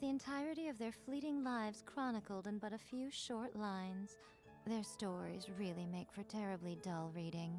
the entirety of their fleeting lives chronicled in but a few short lines. Their stories really make for terribly dull reading.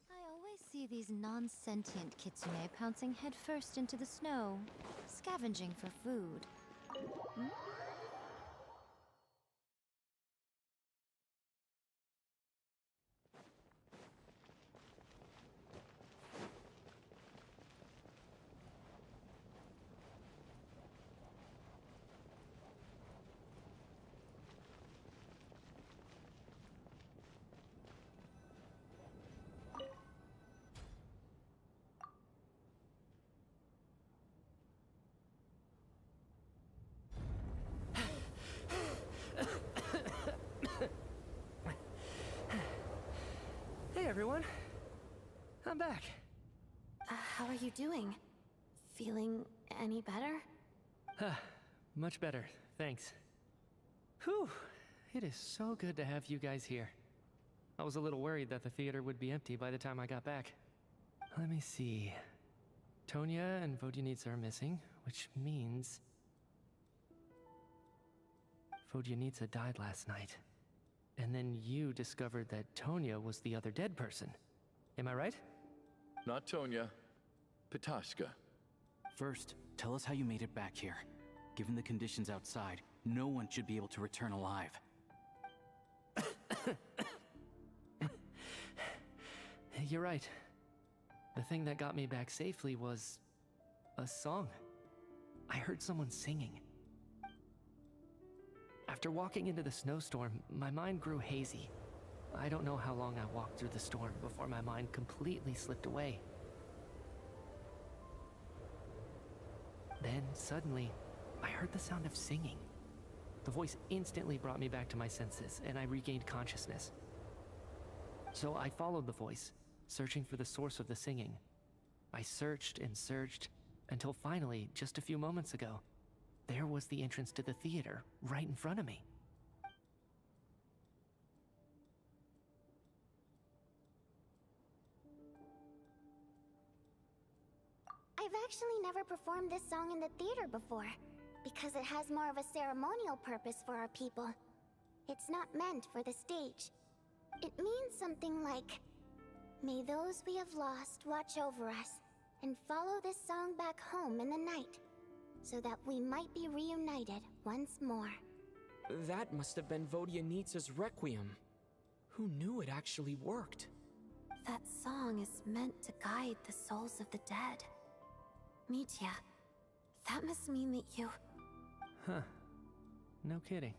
I always see these non-sentient kitsune pouncing headfirst into the snow, scavenging for food. Hmm? Hey everyone, I'm back. How are you doing? Feeling any better? Much better, thanks. Whew, it is so good to have you guys here. I was a little worried that the theater would be empty by the time I got back. Let me see. Tonya and Vodyanitsa are missing, which means Vodyanitsa died last night. And then you discovered that Tonya was the other dead person. Am I right? Not Tonya. Pitashka. First, tell us how you made it back here. Given the conditions outside, no one should be able to return alive. You're right. The thing that got me back safely was a song. I heard someone singing. After walking into the snowstorm, my mind grew hazy. I don't know how long I walked through the storm before my mind completely slipped away. Then, suddenly, I heard the sound of singing. The voice instantly brought me back to my senses, and I regained consciousness. So I followed the voice, searching for the source of the singing. I searched and searched, until finally, just a few moments ago, there was the entrance to the theater, right in front of me. I've actually never performed this song in the theater before, because it has more of a ceremonial purpose for our people. It's not meant for the stage. It means something like, "May those we have lost watch over us, and follow this song back home in the night, so that we might be reunited once more." That must have been Vodyanitsa's requiem. Who knew it actually worked? That song is meant to guide the souls of the dead. Mitya, that must mean that you... Huh. No kidding.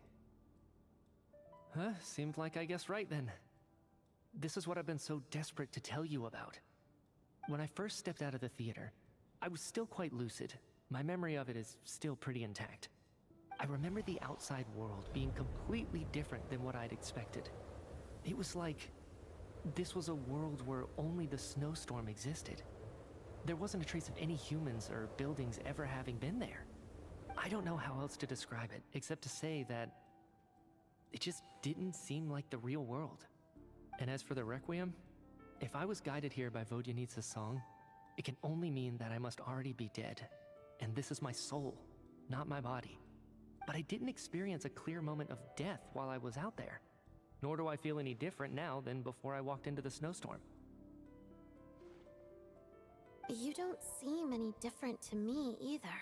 Huh, seemed like I guessed right then. This is what I've been so desperate to tell you about. When I first stepped out of the theater, I was still quite lucid. My memory of it is still pretty intact. I remember the outside world being completely different than what I'd expected. It was like this was a world where only the snowstorm existed. There wasn't a trace of any humans or buildings ever having been there. I don't know how else to describe it, except to say that it just didn't seem like the real world. And as for the requiem, if I was guided here by Vodyanitsa's song, it can only mean that I must already be dead. And this is my soul, not my body. But I didn't experience a clear moment of death while I was out there. Nor do I feel any different now than before I walked into the snowstorm. You don't seem any different to me either.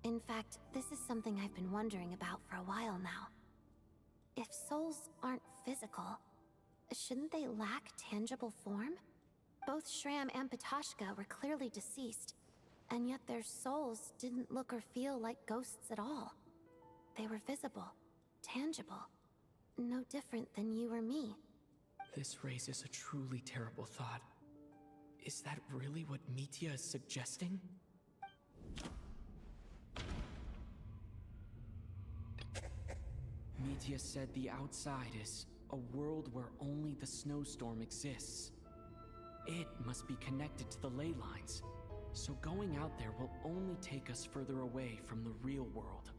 In fact, this is something I've been wondering about for a while now. If souls aren't physical, shouldn't they lack tangible form? Both Shram and Pitashka were clearly deceased, and yet their souls didn't look or feel like ghosts at all. They were visible, tangible, no different than you or me. This raises a truly terrible thought. Is that really what Mitya is suggesting? Mitya said the outside is a world where only the snowstorm exists. It must be connected to the ley lines, so going out there will only take us further away from the real world.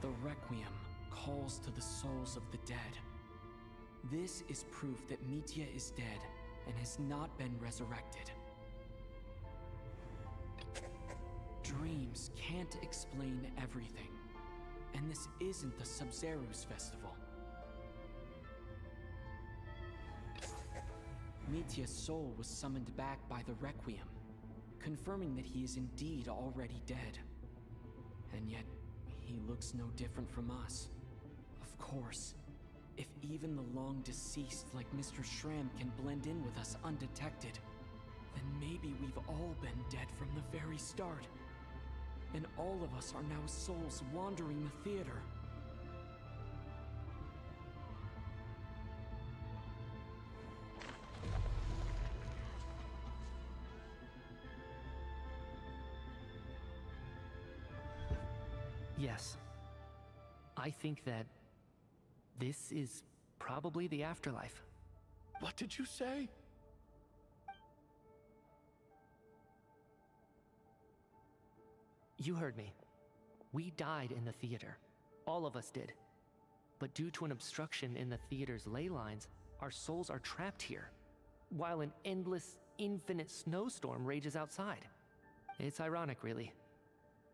The Requiem calls to the souls of the dead. This is proof that Mitya is dead and has not been resurrected. Dreams can't explain everything, and this isn't the Sub-Zero's festival. Mitya's soul was summoned back by the Requiem, confirming that he is indeed already dead. And yet, he looks no different from us. Of course, if even the long-deceased like Mr. Shram can blend in with us undetected, then maybe we've all been dead from the very start. And all of us are now souls wandering the theater. Yes. I think that this is probably the afterlife. What did you say? You heard me. We died in the theater. All of us did. But due to an obstruction in the theater's ley lines, our souls are trapped here, while an endless, infinite snowstorm rages outside. It's ironic, really.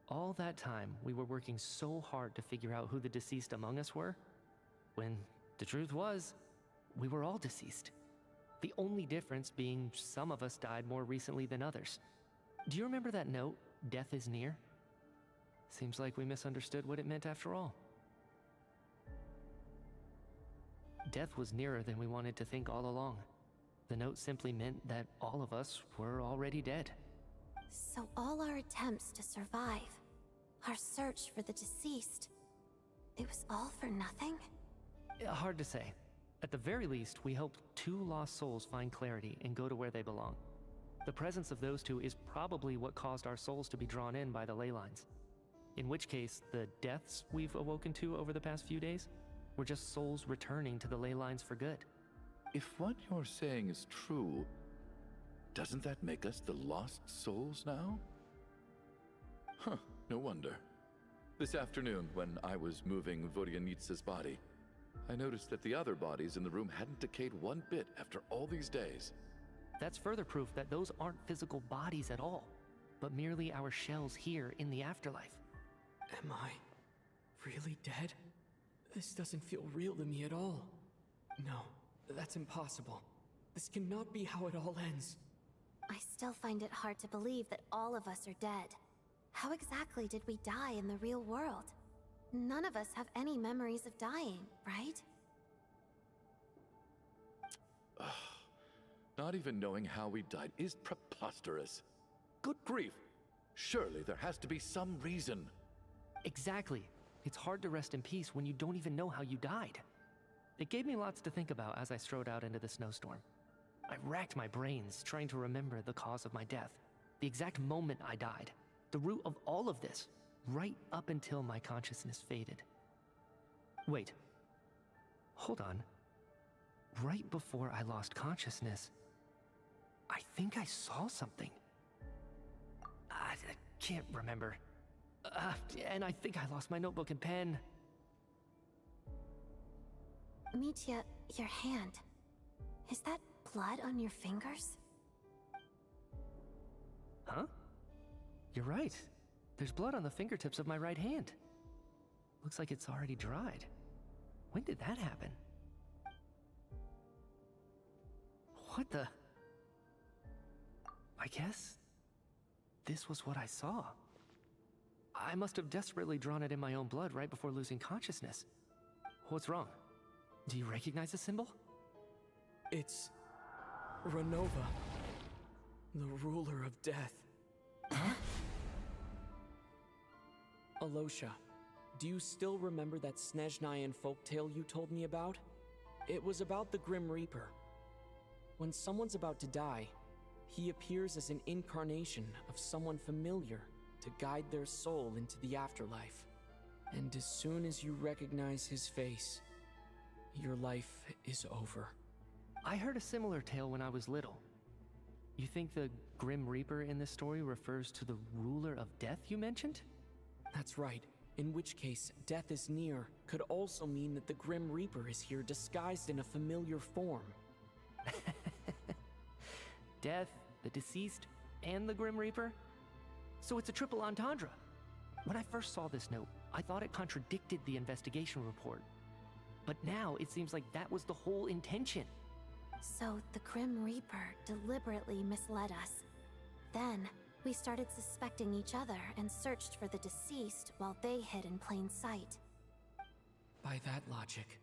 All that time, we were working so hard to figure out who the deceased among us were, when the truth was, we were all deceased. The only difference being some of us died more recently than others. Do you remember that note, "Death is near"? Seems like we misunderstood what it meant after all. Death was nearer than we wanted to think all along. The note simply meant that all of us were already dead. So all our attempts to survive, our search for the deceased, it was all for nothing? Hard to say. At the very least, we hope 2 lost souls find clarity and go to where they belong. The presence of those 2 is probably what caused our souls to be drawn in by the ley lines. In which case, the deaths we've awoken to over the past few days were just souls returning to the ley lines for good. If what you're saying is true, doesn't that make us the lost souls now? Huh, no wonder. This afternoon, when I was moving Vodyanitsa's body, I noticed that the other bodies in the room hadn't decayed one bit after all these days. That's further proof that those aren't physical bodies at all, but merely our shells here in the afterlife. Am I really dead? This doesn't feel real to me at all. No, that's impossible. This cannot be how it all ends. I still find it hard to believe that all of us are dead. How exactly did we die in the real world? None of us have any memories of dying, right? Not even knowing how we died is preposterous. Good grief! Surely there has to be some reason. Exactly. It's hard to rest in peace when you don't even know how you died. It gave me lots to think about as I strode out into the snowstorm. I racked my brains trying to remember the cause of my death, the exact moment I died, the root of all of this, right up until my consciousness faded. Wait. Hold on. Right before I lost consciousness, I think I saw something. I can't remember. And I think I lost my notebook and pen. Mitya, your hand. Is that blood on your fingers? Huh? You're right. There's blood on the fingertips of my right hand. Looks like it's already dried. When did that happen? What the? I guess this was what I saw. I must have desperately drawn it in my own blood right before losing consciousness. What's wrong? Do you recognize the symbol? It's Renova, the ruler of death. Huh? Alosha, do you still remember that Snezhnayan folktale you told me about? It was about the Grim Reaper. When someone's about to die, he appears as an incarnation of someone familiar to guide their soul into the afterlife. And as soon as you recognize his face, your life is over. I heard a similar tale when I was little. You think the Grim Reaper in this story refers to the ruler of death you mentioned? That's right. In which case, death is near could also mean that the Grim Reaper is here disguised in a familiar form. Death, the deceased, and the Grim Reaper? So it's a triple entendre. When I first saw this note, I thought it contradicted the investigation report. But now it seems like that was the whole intention. So the Grim Reaper deliberately misled us. Then, we started suspecting each other and searched for the deceased while they hid in plain sight. By that logic,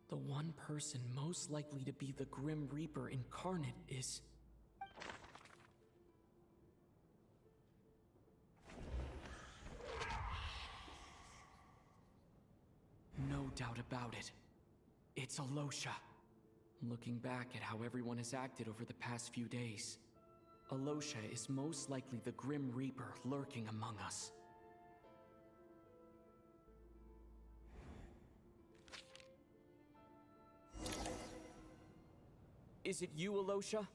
the one person most likely to be the Grim Reaper incarnate is... No doubt about it. It's Alosha. Looking back at how everyone has acted over the past few days, Alosha is most likely the Grim Reaper lurking among us. Is it you, Alosha?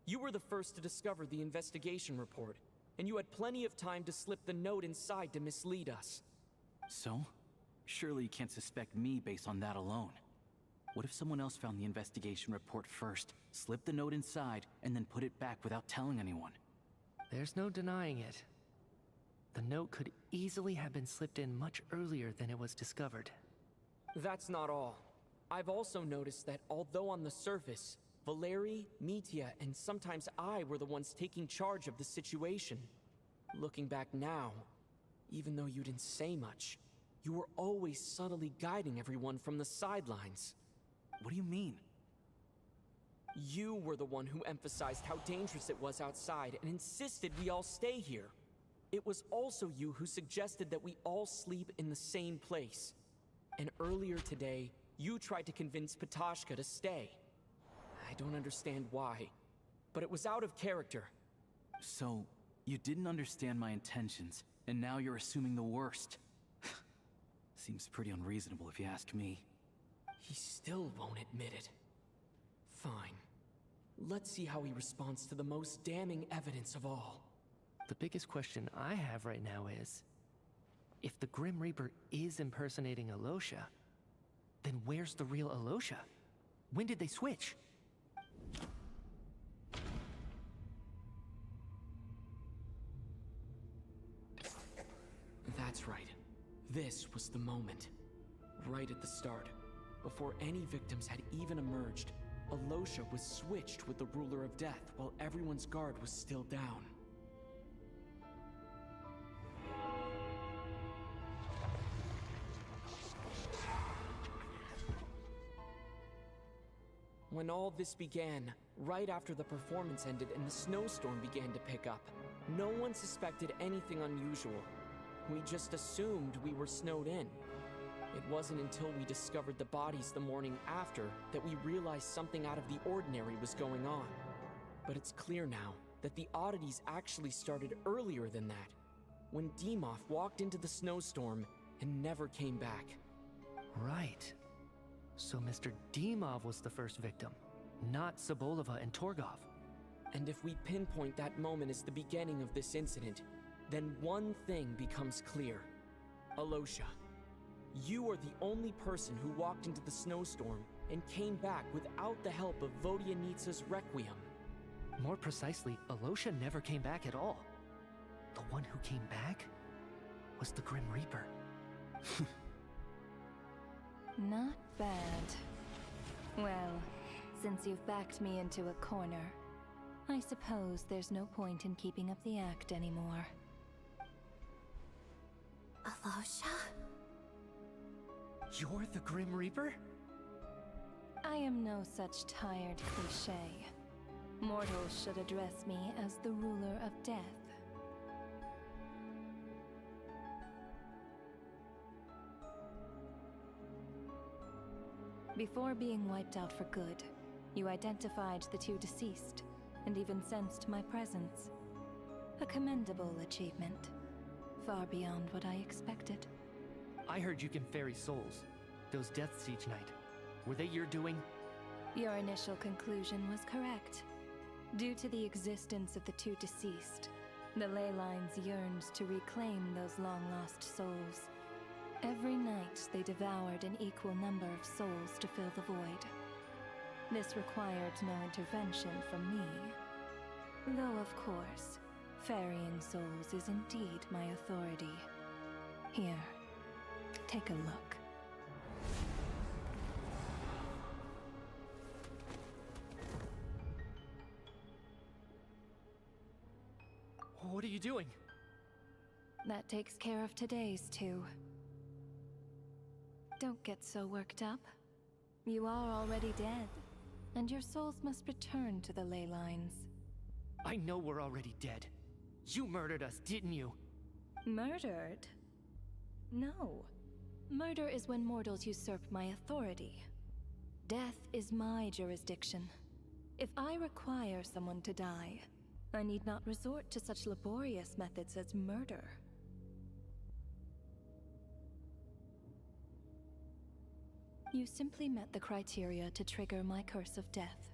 You were the first to discover the investigation report, and you had plenty of time to slip the note inside to mislead us. So? Surely you can't suspect me based on that alone. What if someone else found the investigation report first, slipped the note inside, and then put it back without telling anyone? There's no denying it. The note could easily have been slipped in much earlier than it was discovered. That's not all. I've also noticed that although on the surface, Valeri, Mitya, and sometimes I were the ones taking charge of the situation, looking back now, even though you didn't say much, you were always subtly guiding everyone from the sidelines. What do you mean? You were the one who emphasized how dangerous it was outside and insisted we all stay here. It was also you who suggested that we all sleep in the same place. And earlier today, you tried to convince Patashka to stay. I don't understand why, but it was out of character. So, you didn't understand my intentions, and now you're assuming the worst. Seems pretty unreasonable if you ask me. He still won't admit it. Fine. Let's see how he responds to the most damning evidence of all. The biggest question I have right now is, if the Grim Reaper is impersonating Alosha, then where's the real Alosha? When did they switch? That's right. This was the moment. Right at the start. Before any victims had even emerged, Alosha was switched with the Ruler of Death while everyone's guard was still down. When all this began, right after the performance ended and the snowstorm began to pick up, no one suspected anything unusual. We just assumed we were snowed in. It wasn't until we discovered the bodies the morning after that we realized something out of the ordinary was going on. But it's clear now that the oddities actually started earlier than that, when Dimov walked into the snowstorm and never came back. Right. So Mr. Dimov was the first victim, not Sobolova and Torgov. And if we pinpoint that moment as the beginning of this incident, then one thing becomes clear. Alosha, you are the only person who walked into the snowstorm and came back without the help of Vodyanitsa's Requiem. More precisely, Alosha never came back at all. The one who came back was the Grim Reaper. Not bad. Well, since you've backed me into a corner, I suppose there's no point in keeping up the act anymore. Alosha? You're the Grim Reaper? I am no such tired cliché. Mortals should address me as the ruler of death. Before being wiped out for good, you identified the two deceased, and even sensed my presence. A commendable achievement. Far beyond what I expected. I heard you can ferry souls. Those deaths each night. Were they your doing? Your initial conclusion was correct. Due to the existence of the two deceased, the ley lines yearned to reclaim those long-lost souls. Every night they devoured an equal number of souls to fill the void. This required no intervention from me. Though, of course, ferrying souls is indeed my authority. Here, take a look. What are you doing? That takes care of today's two. Don't get so worked up. You are already dead, and your souls must return to the ley lines. I know we're already dead. You murdered us, didn't you? Murdered? No. Murder is when mortals usurp my authority. Death is my jurisdiction. If I require someone to die, I need not resort to such laborious methods as murder. You simply met the criteria to trigger my curse of death.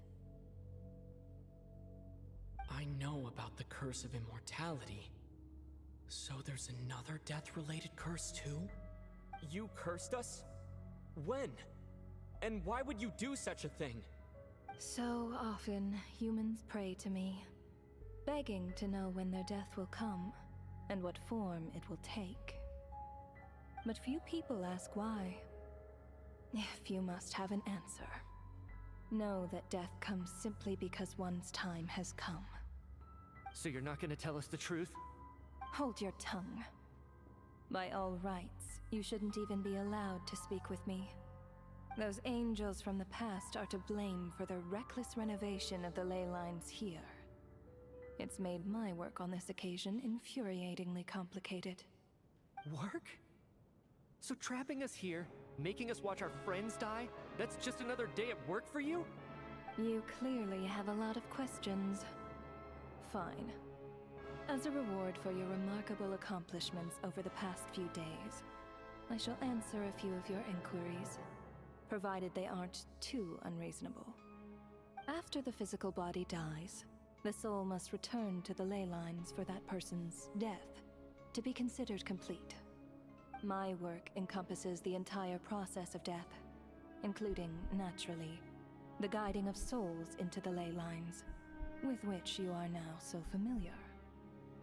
I know about the curse of immortality. So there's another death-related curse too? You cursed us? When? And why would you do such a thing? So often, humans pray to me, begging to know when their death will come, and what form it will take. But few people ask why. If you must have an answer, know that death comes simply because one's time has come. So you're not gonna tell us the truth? Hold your tongue. By all rights, you shouldn't even be allowed to speak with me. Those angels from the past are to blame for the reckless renovation of the ley lines here. It's made my work on this occasion infuriatingly complicated. Work? So trapping us here, making us watch our friends die, that's just another day at work for you? You clearly have a lot of questions. Fine. As a reward for your remarkable accomplishments over the past few days, I shall answer a few of your inquiries, provided they aren't too unreasonable. After the physical body dies, the soul must return to the ley lines for that person's death to be considered complete. My work encompasses the entire process of death, including, naturally, the guiding of souls into the ley lines, with which you are now so familiar.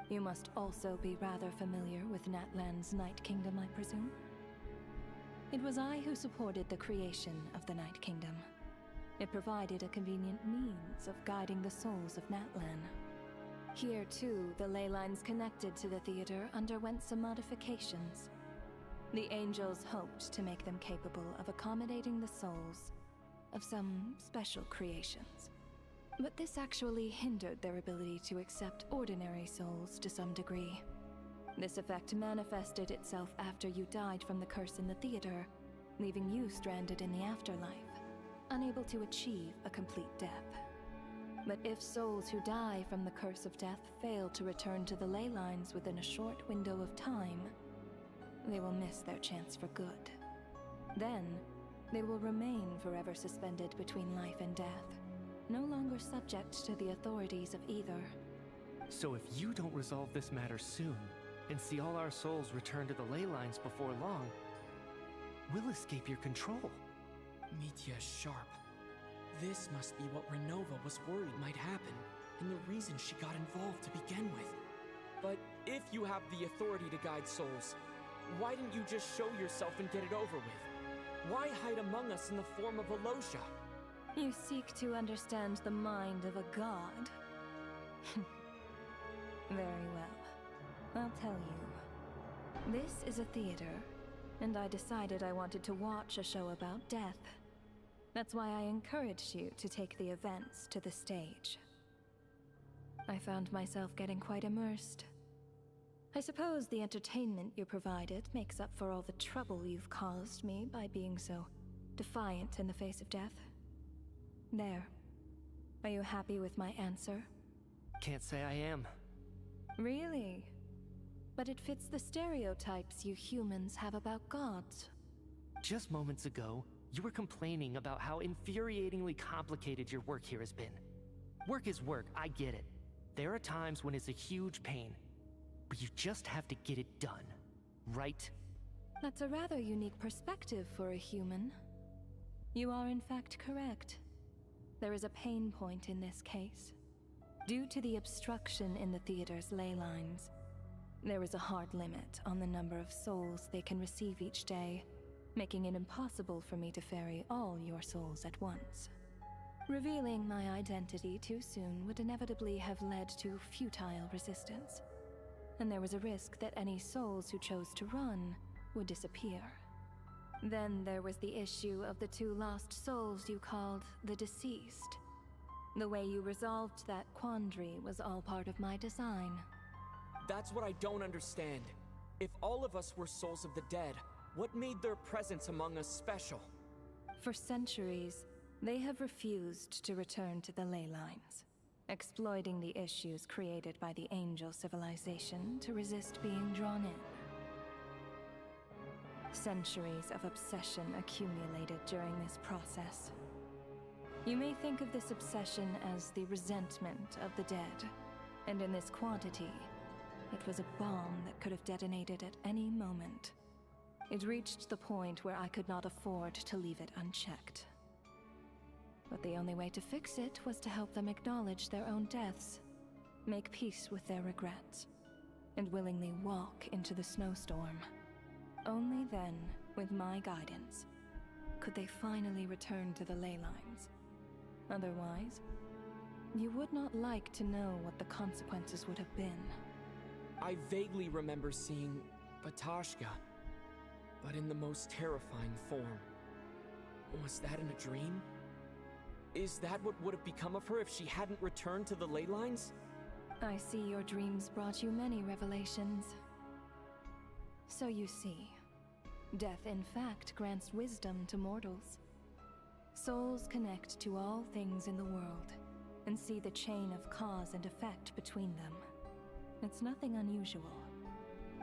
You must also be rather familiar with Natlan's Night Kingdom, I presume? It was I who supported the creation of the Night Kingdom. It provided a convenient means of guiding the souls of Natlan. Here, too, the ley lines connected to the theater underwent some modifications. The angels hoped to make them capable of accommodating the souls of some special creations. But this actually hindered their ability to accept ordinary souls to some degree. This effect manifested itself after you died from the curse in the theater, leaving you stranded in the afterlife, unable to achieve a complete death. But if souls who die from the curse of death fail to return to the ley lines within a short window of time, they will miss their chance for good. Then, they will remain forever suspended between life and death, no longer subject to the authorities of either. So if you don't resolve this matter soon, and see all our souls return to the ley lines before long, we'll escape your control. Mitya is sharp. This must be what Renova was worried might happen, and the reason she got involved to begin with. But if you have the authority to guide souls, why didn't you just show yourself and get it over with? Why hide among us in the form of Alosha? You seek to understand the mind of a god. Very well. I'll tell you. This is a theater, and I decided I wanted to watch a show about death. That's why I encouraged you to take the events to the stage. I found myself getting quite immersed. I suppose the entertainment you provided makes up for all the trouble you've caused me by being so defiant in the face of death. There. Are you happy with my answer? Can't say I am. Really? but it fits the stereotypes you humans have about gods. Just moments ago, you were complaining about how infuriatingly complicated your work here has been. Work is work, I get it. There are times when it's a huge pain, but you just have to get it done, right? That's a rather unique perspective for a human. You are in fact correct. There is a pain point in this case. Due to the obstruction in the theater's ley lines, there is a hard limit on the number of souls they can receive each day, making it impossible for me to ferry all your souls at once. Revealing my identity too soon would inevitably have led to futile resistance, and there was a risk that any souls who chose to run would disappear. Then there was the issue of the 2 lost souls you called the deceased. The way you resolved that quandary was all part of my design. That's what I don't understand. If all of us were souls of the dead, what made their presence among us special? For centuries, they have refused to return to the ley lines, exploiting the issues created by the angel civilization to resist being drawn in. Centuries of obsession accumulated during this process. You may think of this obsession as the resentment of the dead, and in this quantity, it was a bomb that could have detonated at any moment. It reached the point where I could not afford to leave it unchecked. But the only way to fix it was to help them acknowledge their own deaths, make peace with their regrets, and willingly walk into the snowstorm. Only then, with my guidance, could they finally return to the ley lines. Otherwise, you would not like to know what the consequences would have been. I vaguely remember seeing Batashka, but in the most terrifying form. Was that in a dream? Is that what would have become of her if she hadn't returned to the ley lines? I see your dreams brought you many revelations. So you see, death in fact grants wisdom to mortals. Souls connect to all things in the world and see the chain of cause and effect between them. It's nothing unusual.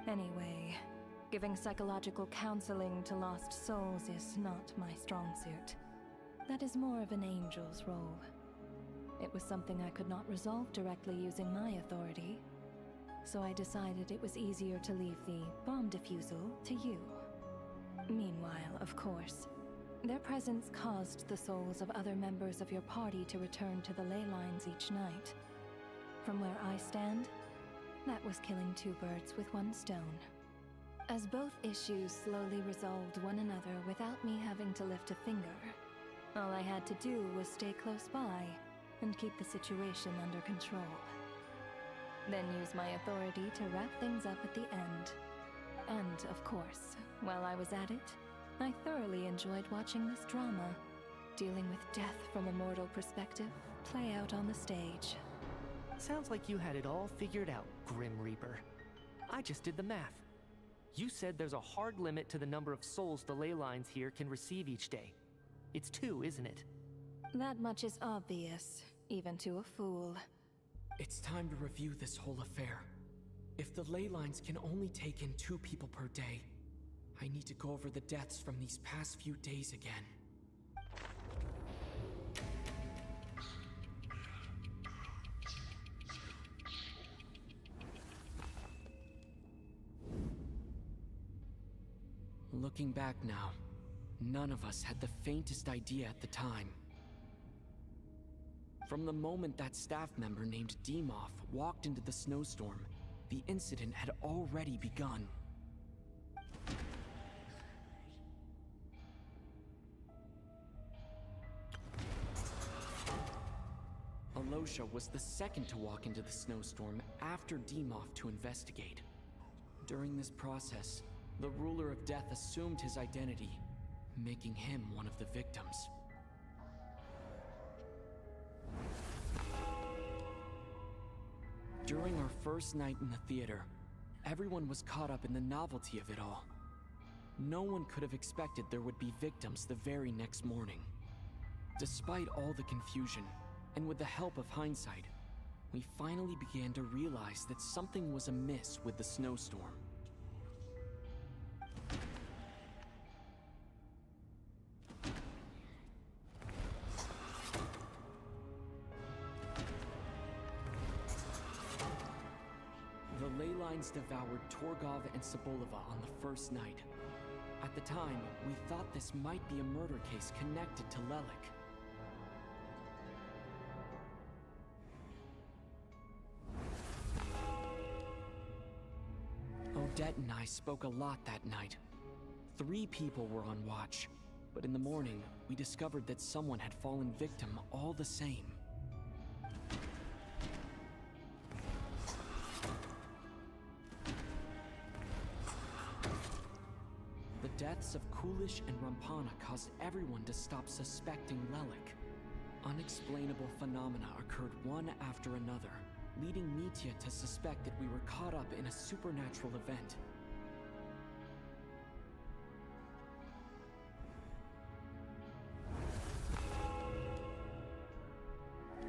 Anyway, giving psychological counseling to lost souls is not my strong suit. That is more of an angel's role. It was something I could not resolve directly using my authority, so I decided it was easier to leave the bomb defusal to you. Meanwhile, of course, their presence caused the souls of other members of your party to return to the ley lines each night. From where I stand, that was killing 2 birds with 1 stone. As both issues slowly resolved one another without me having to lift a finger, all I had to do was stay close by and keep the situation under control. Then use my authority to wrap things up at the end. And, of course, while I was at it, I thoroughly enjoyed watching this drama, dealing with death from a mortal perspective, play out on the stage. Sounds like you had it all figured out, Grim Reaper. I just did the math. You said there's a hard limit to the number of souls the ley lines here can receive each day. It's 2, isn't it? That much is obvious, even to a fool. It's time to review this whole affair. If the ley lines can only take in 2 people per day, I need to go over the deaths from these past few days again. Looking back now, none of us had the faintest idea at the time. From the moment that staff member named Demoff walked into the snowstorm, the incident had already begun. Alosha was the second to walk into the snowstorm after Demoff to investigate. During this process, the ruler of death assumed his identity, making him one of the victims. During our first night in the theater, everyone was caught up in the novelty of it all. No one could have expected there would be victims the very next morning. Despite all the confusion, and with the help of hindsight, we finally began to realize that something was amiss with the snowstorm. The ley lines devoured Torgov and Sobolova on the first night. At the time, we thought this might be a murder case connected to Lelik. Odette and I spoke a lot that night. 3 people were on watch, but in the morning, we discovered that someone had fallen victim all the same. The deaths of Kulish and Rampana caused everyone to stop suspecting Lelik. Unexplainable phenomena occurred one after another, leading Mitya to suspect that we were caught up in a supernatural event.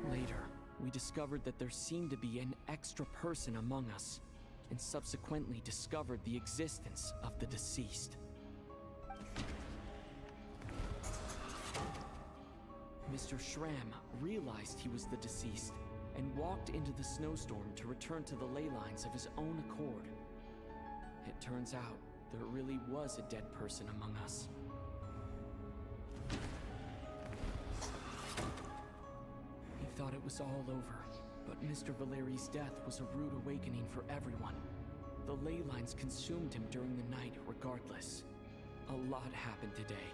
Later, we discovered that there seemed to be an extra person among us, and subsequently discovered the existence of the deceased. Mr. Schramm realized he was the deceased and walked into the snowstorm to return to the ley lines of his own accord. It turns out there really was a dead person among us. He thought it was all over, but Mr. Valeri's death was a rude awakening for everyone. The ley lines consumed him during the night regardless. A lot happened today.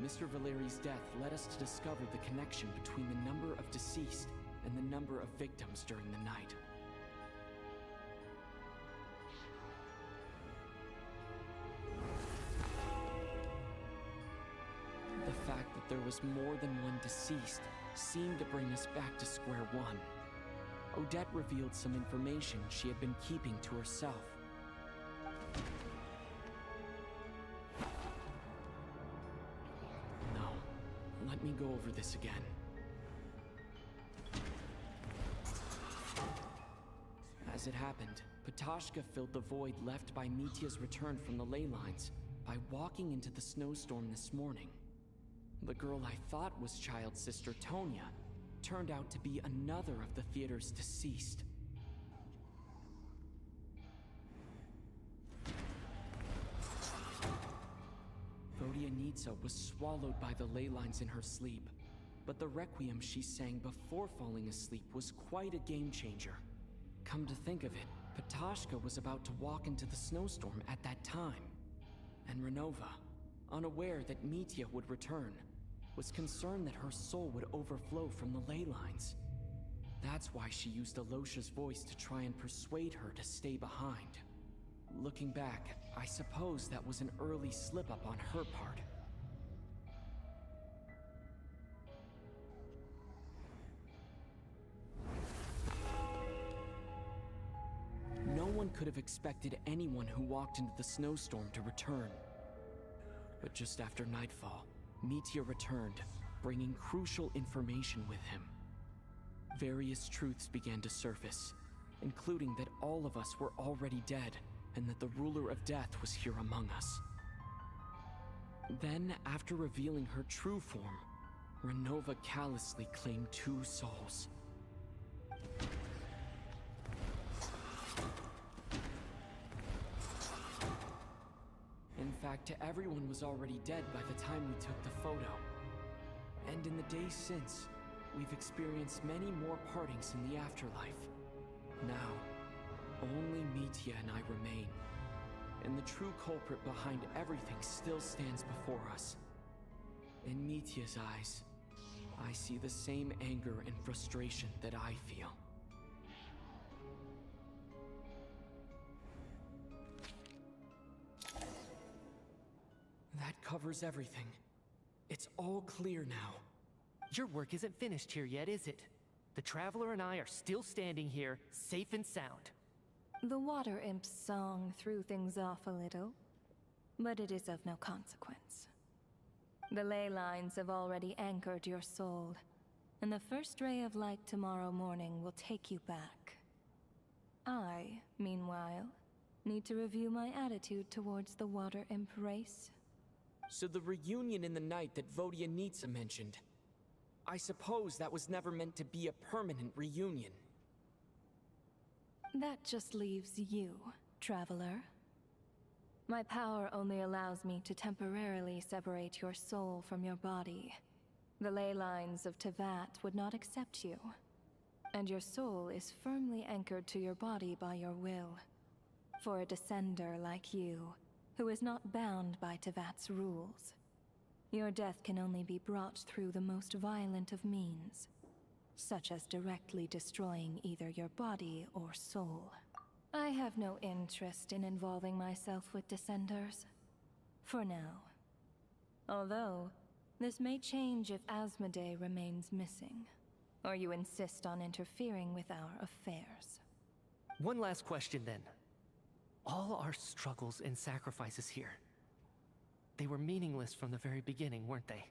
Mr. Valeri's death led us to discover the connection between the number of deceased and the number of victims during the night. The fact that there was more than one deceased seemed to bring us back to square one. Odette revealed some information she had been keeping to herself. No, let me go over this again. As it happened, Ptashka filled the void left by Mitya's return from the ley lines by walking into the snowstorm this morning. The girl I thought was child sister Tonya turned out to be another of the theater's deceased. Vodyanitsa was swallowed by the ley lines in her sleep, but the requiem she sang before falling asleep was quite a game changer. Come to think of it, Ptashka was about to walk into the snowstorm at that time. And Renova, unaware that Mitya would return, was concerned that her soul would overflow from the ley lines. That's why she used Alosha's voice to try and persuade her to stay behind. Looking back, I suppose that was an early slip-up on her part. No one could have expected anyone who walked into the snowstorm to return. But just after nightfall, Mitya returned, bringing crucial information with him. Various truths began to surface, including that all of us were already dead, and that the ruler of death was here among us. Then, after revealing her true form, Renova callously claimed 2 souls. In fact, everyone was already dead by the time we took the photo. And in the days since, we've experienced many more partings in the afterlife. Now, only Mitya and I remain. And the true culprit behind everything still stands before us. In Mitya's eyes, I see the same anger and frustration that I feel. That covers everything. It's all clear now. Your work isn't finished here yet, is it? The Traveler and I are still standing here, safe and sound. The Water Imp's song threw things off a little, but it is of no consequence. The ley lines have already anchored your soul, and the first ray of light tomorrow morning will take you back. I, meanwhile, need to review my attitude towards the Water Imp race. So the reunion in the night that Vodyanitsa mentioned, I suppose that was never meant to be a permanent reunion. That just leaves you, traveler. My power only allows me to temporarily separate your soul from your body. The ley lines of Tevat would not accept you, and your soul is firmly anchored to your body by your will. For a descender like you, who is not bound by Tevat's rules, your death can only be brought through the most violent of means, such as directly destroying either your body or soul. I have no interest in involving myself with descenders, for now. Although, this may change if Asmodee remains missing, or you insist on interfering with our affairs. One last question then. All our struggles and sacrifices here, they were meaningless from the very beginning, weren't they?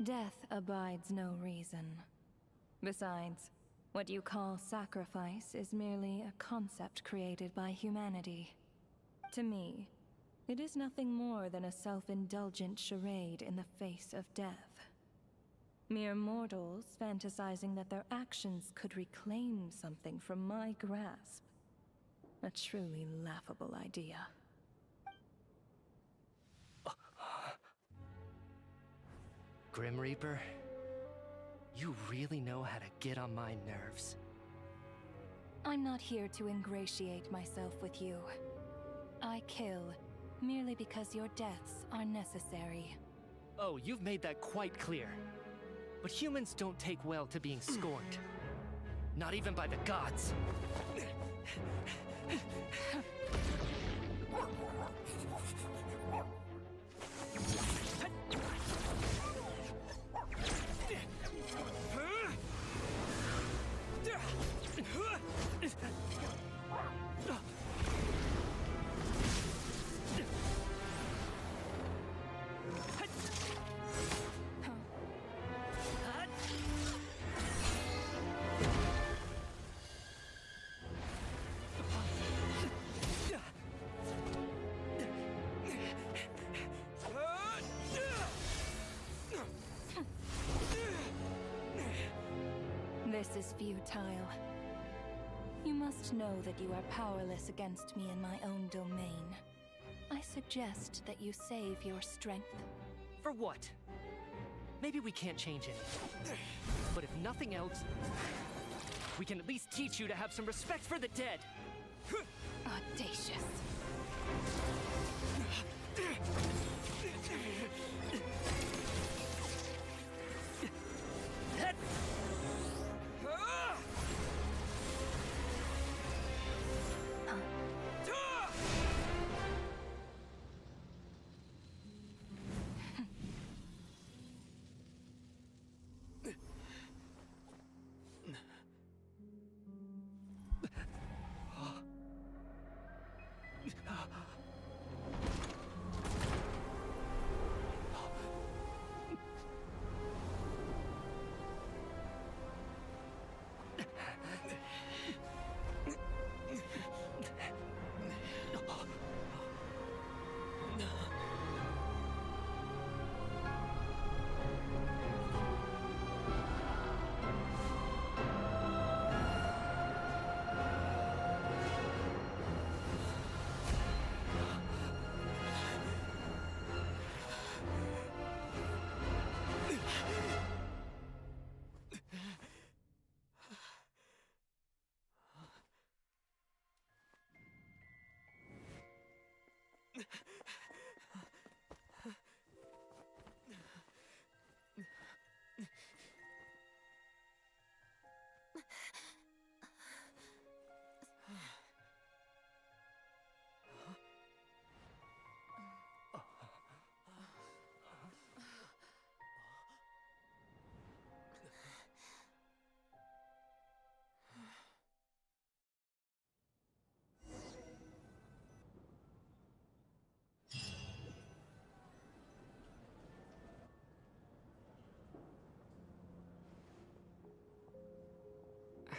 Death abides no reason. Besides, what you call sacrifice is merely a concept created by humanity. To me, it is nothing more than a self-indulgent charade in the face of death. Mere mortals fantasizing that their actions could reclaim something from my grasp. A truly laughable idea. Grim Reaper, you really know how to get on my nerves. I'm not here to ingratiate myself with you. I kill merely because your deaths are necessary. Oh, you've made that quite clear. But humans don't take well to being scorned. Not even by the gods. This is futile. You must know that you are powerless against me in my own domain. I suggest that you save your strength. For what? Maybe we can't change anything. But if nothing else, we can at least teach you to have some respect for the dead. Audacious.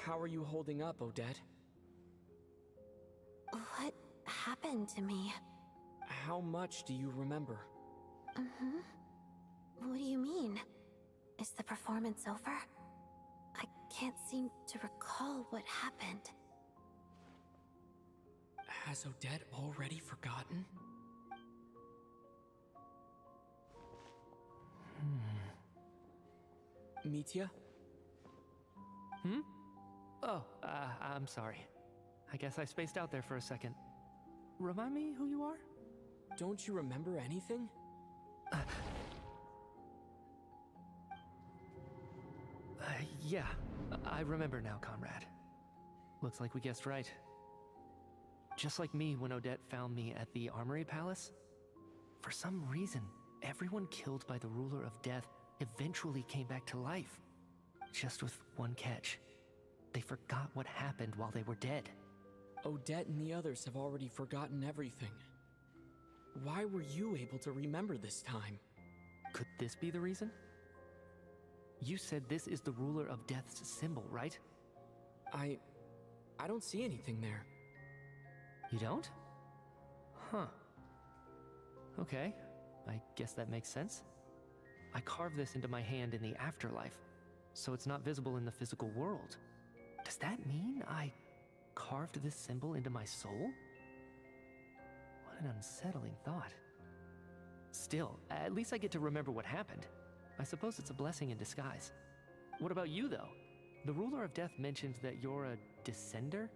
How are you holding up, Odette? What happened to me? How much do you remember? What do you mean? Is the performance over? I can't seem to recall what happened. Has Odette already forgotten? Mitya? Oh, I'm sorry. I guess I spaced out there for a second. Remind me who you are? Don't you remember anything? Yeah, I remember now, comrade. Looks like we guessed right. Just like me when Odette found me at the Armory Palace. For some reason, everyone killed by the ruler of death eventually came back to life. Just with one catch. They forgot what happened while they were dead. Odette and the others have already forgotten everything. Why were you able to remember this time? Could this be the reason? You said this is the ruler of death's symbol, right? I don't see anything there. You don't? Huh. Okay, I guess that makes sense. I carved this into my hand in the afterlife, so it's not visible in the physical world. Does that mean I carved this symbol into my soul? What an unsettling thought. Still, at least I get to remember what happened. I suppose it's a blessing in disguise. What about you, though? The ruler of death mentioned that you're a descender?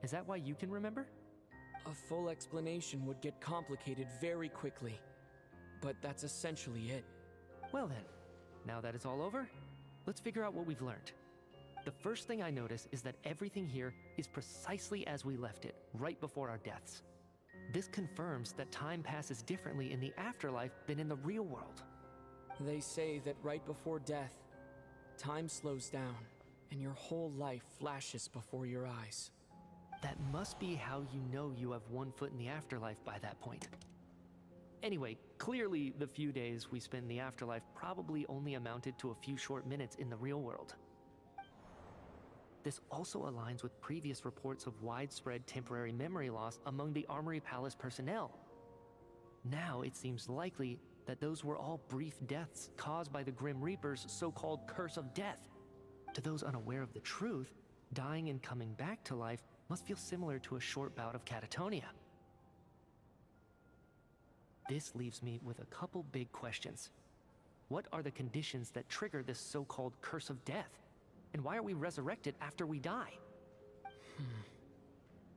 Is that why you can remember? A full explanation would get complicated very quickly, but that's essentially it. Well then, now that it's all over, let's figure out what we've learned. The first thing I notice is that everything here is precisely as we left it, right before our deaths. This confirms that time passes differently in the afterlife than in the real world. They say that right before death, time slows down, and your whole life flashes before your eyes. That must be how you know you have one foot in the afterlife by that point. Anyway, clearly the few days we spend in the afterlife probably only amounted to a few short minutes in the real world. This also aligns with previous reports of widespread temporary memory loss among the Armory Palace personnel. Now it seems likely that those were all brief deaths caused by the Grim Reaper's so-called curse of death. To those unaware of the truth, dying and coming back to life must feel similar to a short bout of catatonia. This leaves me with a couple big questions. What are the conditions that trigger this so-called curse of death? And why are we resurrected after we die?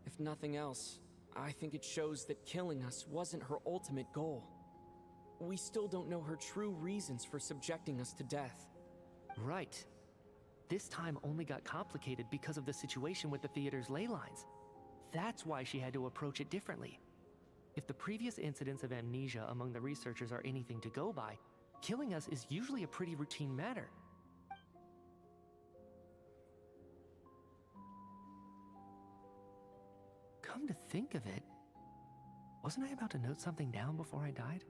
If nothing else, I think it shows that killing us wasn't her ultimate goal. We still don't know her true reasons for subjecting us to death. Right. This time only got complicated because of the situation with the theater's ley lines. That's why she had to approach it differently. If the previous incidents of amnesia among the researchers are anything to go by, killing us is usually a pretty routine matter. Come to think of it, wasn't I about to note something down before I died?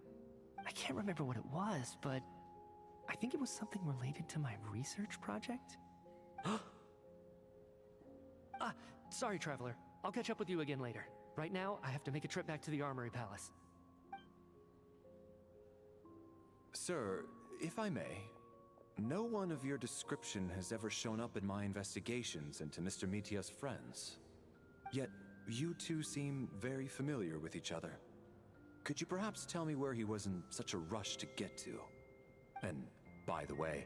I can't remember what it was, but I think it was something related to my research project. Sorry, Traveler. I'll catch up with you again later. Right now, I have to make a trip back to the Armory Palace. Sir, if I may, no one of your description has ever shown up in my investigations into Mr. Mitya's friends. Yet, you two seem very familiar with each other. Could you perhaps tell me where he was in such a rush to get to? And, by the way,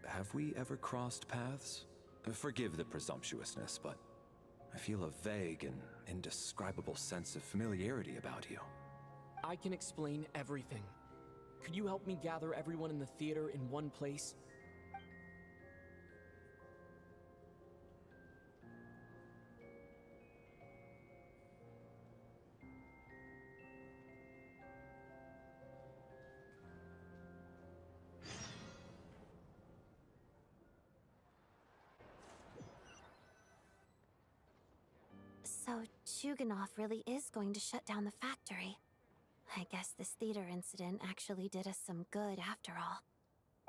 have we ever crossed paths? Forgive the presumptuousness, but I feel a vague and indescribable sense of familiarity about you. I can explain everything. Could you help me gather everyone in the theater in one place? So Chuganov really is going to shut down the factory. I guess this theater incident actually did us some good after all.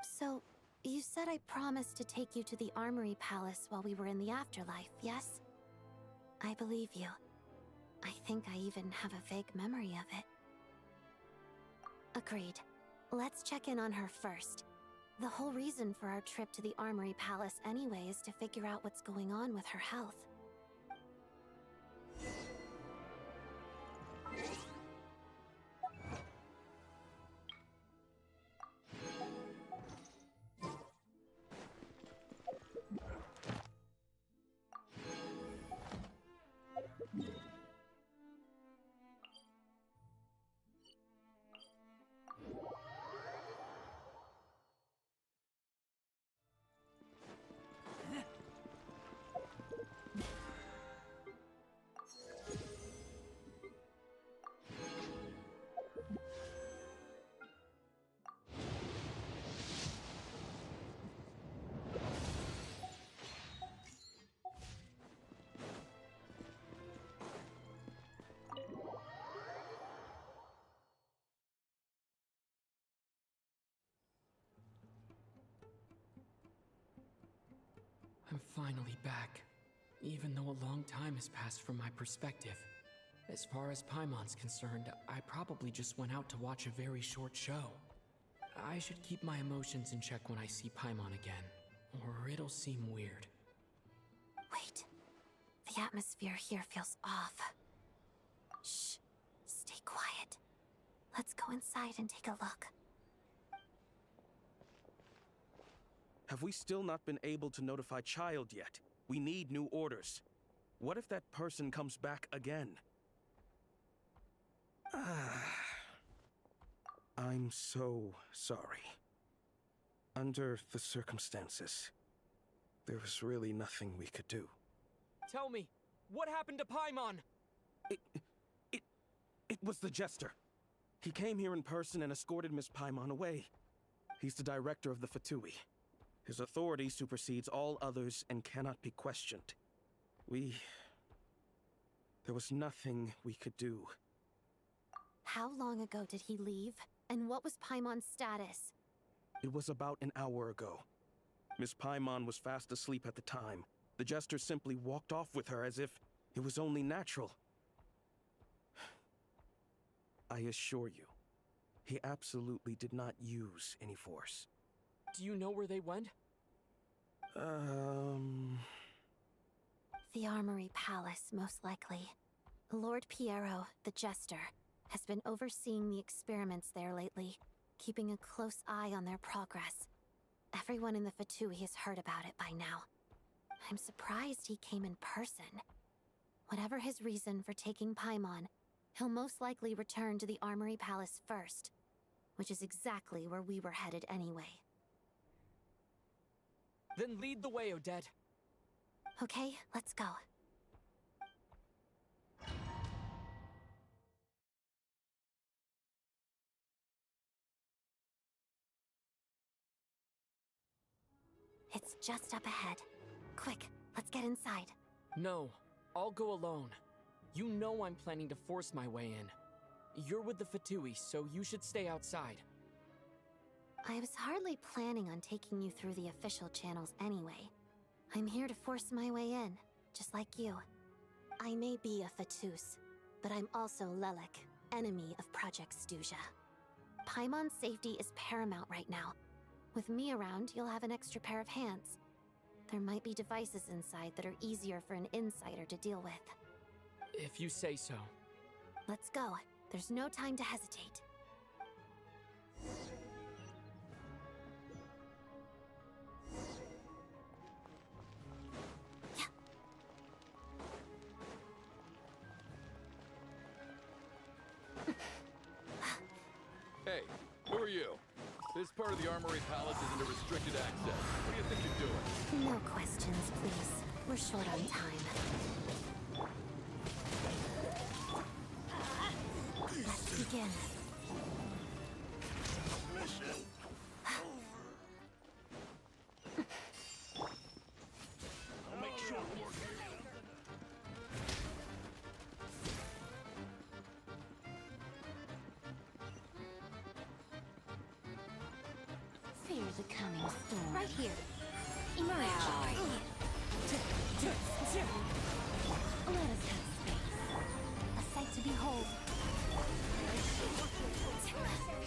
So, You said I promised to take you to the Armory Palace while we were in the afterlife, yes? I believe you. I think I even have a vague memory of it. Agreed. Let's check in on her first. The whole reason for our trip to the Armory Palace anyway is to figure out what's going on with her health. I'm finally back, even though a long time has passed from my perspective. As far as Paimon's concerned, I probably just went out to watch a very short show. I should keep my emotions in check when I see Paimon again, or it'll seem weird. Wait. The atmosphere here feels off. Shh. Stay quiet. Let's go inside and take a look. Have we still not been able to notify Child yet? We need new orders. What if that person comes back again? I'm so sorry. Under the circumstances, there was really nothing we could do. Tell me, what happened to Paimon? It was the Jester. He came here in person and escorted Miss Paimon away. He's the director of the Fatui. His authority supersedes all others and cannot be questioned. There was nothing we could do. How long ago did he leave? And what was Paimon's status? It was about an hour ago. Miss Paimon was fast asleep at the time. The Jester simply walked off with her as if it was only natural. I assure you, he absolutely did not use any force. Do you know where they went? The Armory Palace, most likely. Lord Piero, the Jester, has been overseeing the experiments there lately, keeping a close eye on their progress. Everyone in the Fatui has heard about it by now. I'm surprised he came in person. Whatever his reason for taking Paimon, he'll most likely return to the Armory Palace first, which is exactly where we were headed anyway. Then lead the way, Odette. Okay, let's go. It's just up ahead. Quick, let's get inside. No, I'll go alone. You know I'm planning to force my way in. You're with the Fatui, so you should stay outside. I was hardly planning on taking you through the official channels anyway. I'm here to force my way in, just like you. I may be a Fatus, but I'm also Lelek, enemy of Project Stuja. Paimon's safety is paramount right now. With me around, you'll have an extra pair of hands. There might be devices inside that are easier for an insider to deal with. If you say so. Let's go. There's no time to hesitate. Hey, who are you? This part of the Armory Palace is under restricted access. What do you think you're doing? No questions, please. We're short on time. Let's begin. Mission I'll make short work of you. Fear the coming storm. Right here. Emerge. Let us have space. A sight to behold.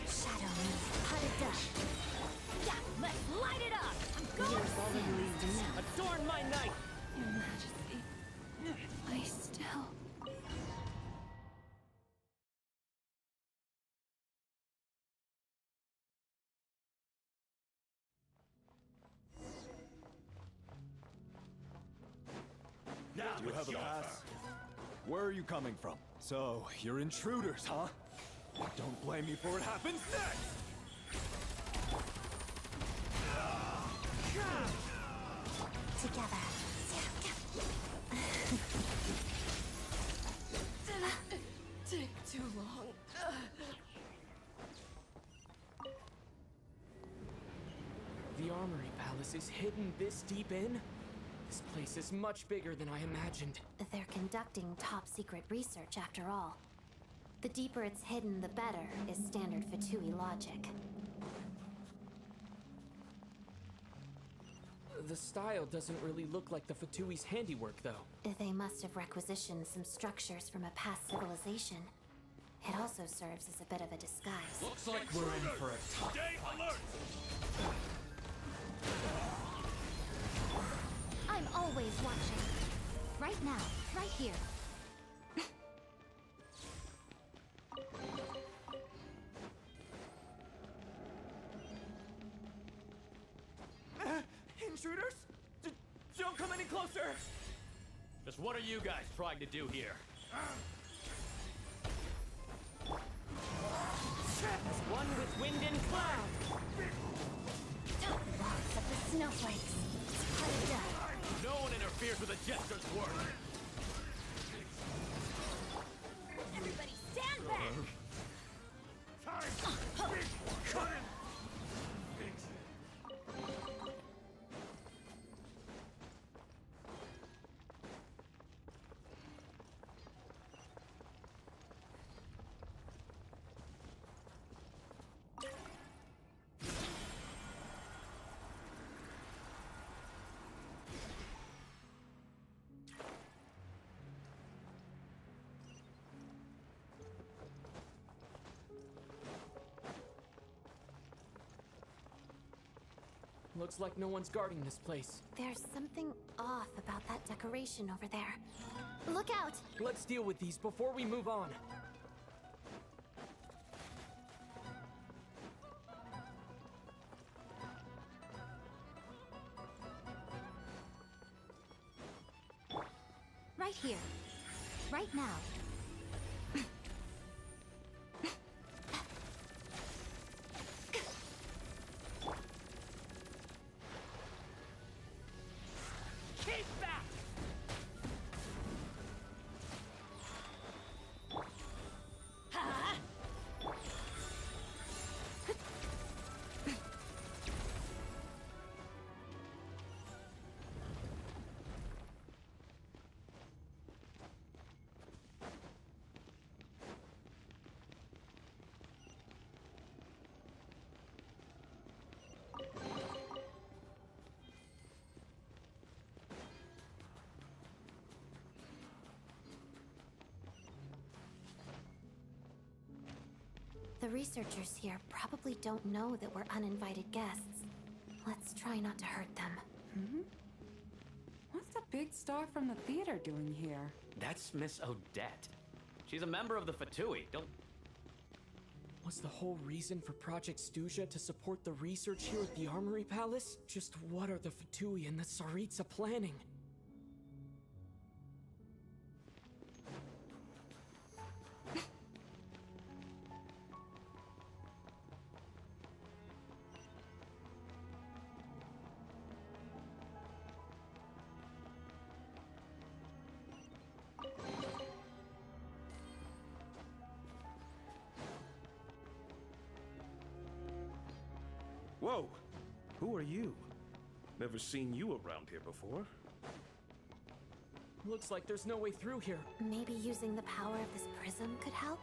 Shadow me. Hot it dust. Yeah, let's light it up. I'm going to Adorn my night! Your Majesty, I still... Now You have a pass? Where are you coming from? So, you're intruders, huh? Don't blame me for what happens next! together. Take too long. The Armory Palace is hidden this deep in? This place is much bigger than I imagined. They're conducting top-secret research after all. The deeper it's hidden, the better, is standard Fatui logic. The style doesn't really look like the Fatui's handiwork, though. They must have requisitioned some structures from a past civilization. It also serves as a bit of a disguise. Looks like we're in for a tough Stay alert! I'm always watching. Right now, right here. Intruders? Don't come any closer! Just what are you guys trying to do here? As one with wind and cloud! Lots of the snowflakes. Hard done. No one interferes with a jester's work! Everybody stand back! Looks like no one's guarding this place. There's something off about that decoration over there. Look out! Let's deal with these before we move on. Right here. Right now. The researchers here probably don't know that we're uninvited guests. Let's try not to hurt them. What's the big star from the theater doing here? That's Miss Odette. She's a member of the Fatui. Don't... Was the whole reason for Project Stuja to support the research here at the Armory Palace? Just what are the Fatui and the Tsaritsa planning? Whoa! Who are you? Never seen you around here before. Looks like there's no way through here. Maybe using the power of this prism could help?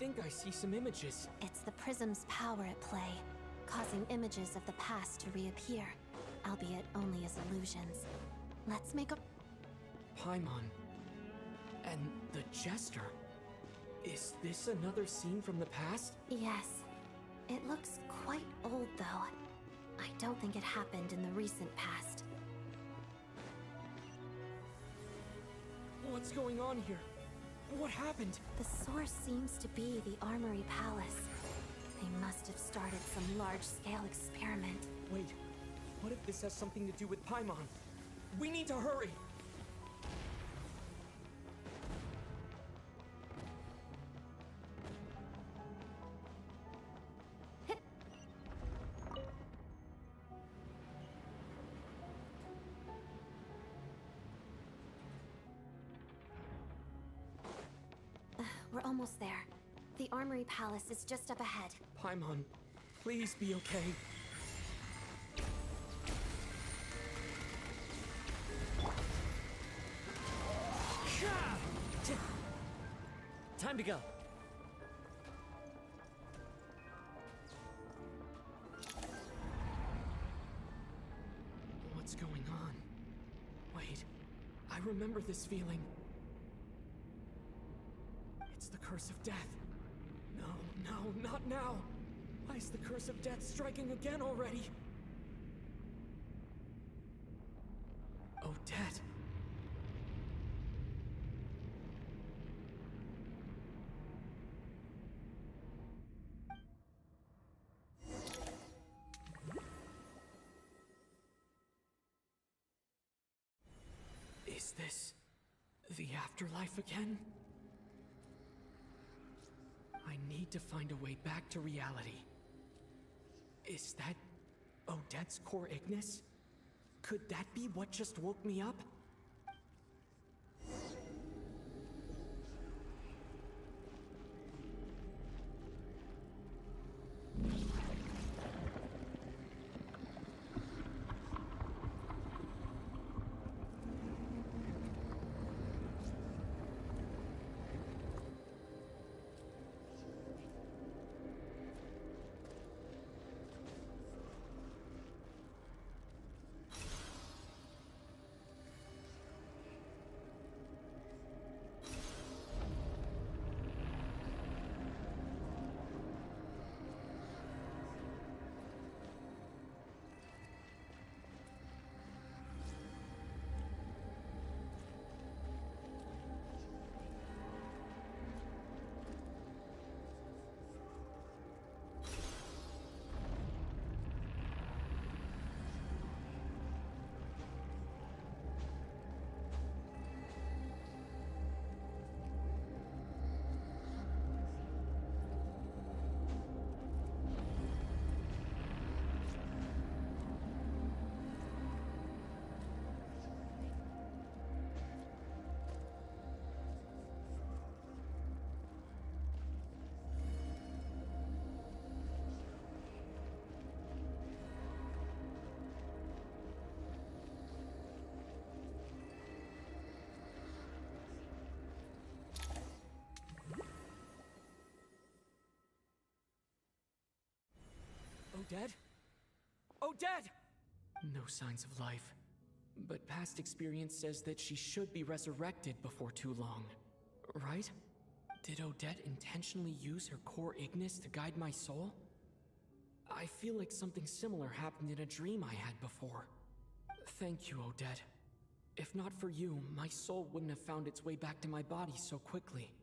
think I see some images. It's the prism's power at play, causing images of the past to reappear, albeit only as illusions. Let's make a... Paimon. And the Jester. Is this another scene from the past? Yes. It looks quite old, though. I don't think it happened in the recent past. What's going on here? What happened? The source seems to be the Armory Palace. They must have started some large-scale experiment. Wait, what if this has something to do with Paimon? We need to hurry! We're almost there. The Armory Palace is just up ahead. Paimon, please be okay. Time to go. What's going on? Wait, I remember this feeling. It's the curse of death. No, not now. Why is the curse of death striking again already? Odette. Is this the afterlife again? I need to find a way back to reality. Is that Odette's core Ignis? Could that be what just woke me up? Odette? Odette! No signs of life. But past experience says that she should be resurrected before too long. Right? Did Odette intentionally use her core Ignis to guide my soul? I feel like something similar happened in a dream I had before. Thank you, Odette. If not for you, my soul wouldn't have found its way back to my body so quickly.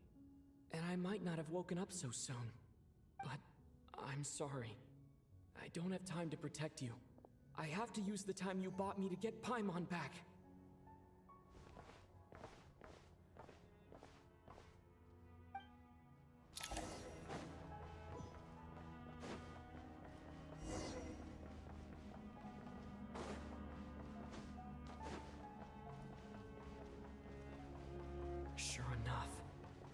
And I might not have woken up so soon. But I'm sorry. I don't have time to protect you. I have to use the time you bought me to get Paimon back. Sure enough,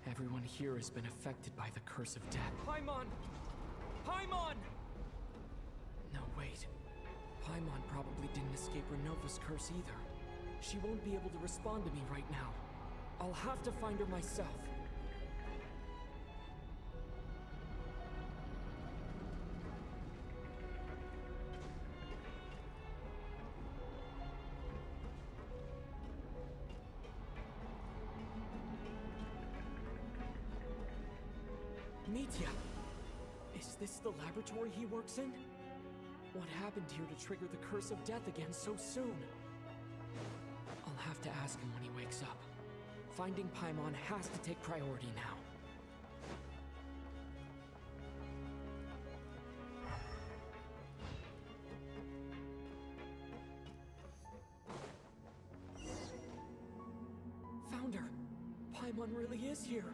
everyone here has been affected by the curse of death. Paimon! Paimon! No, wait. Paimon probably didn't escape Renova's curse either. She won't be able to respond to me right now. I'll have to find her myself. Mitya! Is this the laboratory he works in? What happened here to trigger the curse of death again so soon? I'll have to ask him when he wakes up. Finding Paimon has to take priority now. Found her! Paimon really is here!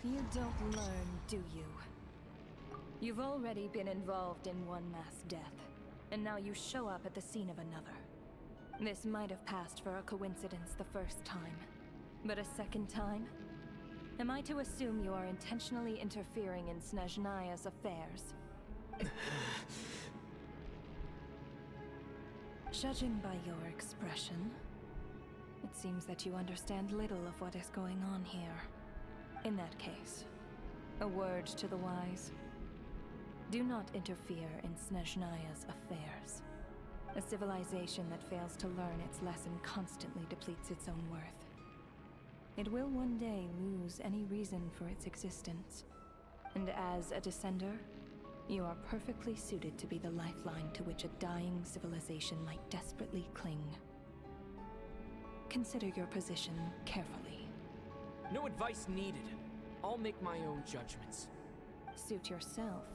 You don't learn, do you? You've already been involved in one mass death, and now you show up at the scene of another. This might have passed for a coincidence the first time, but a second time? Am I to assume you are intentionally interfering in Snezhnaya's affairs? Judging by your expression, it seems that you understand little of what is going on here. In that case, a word to the wise. Do not interfere in Snezhnaya's affairs. A civilization that fails to learn its lesson constantly depletes its own worth. It will one day lose any reason for its existence. And as a descender, you are perfectly suited to be the lifeline to which a dying civilization might desperately cling. Consider your position carefully. No advice needed. I'll make my own judgments. Suit yourself.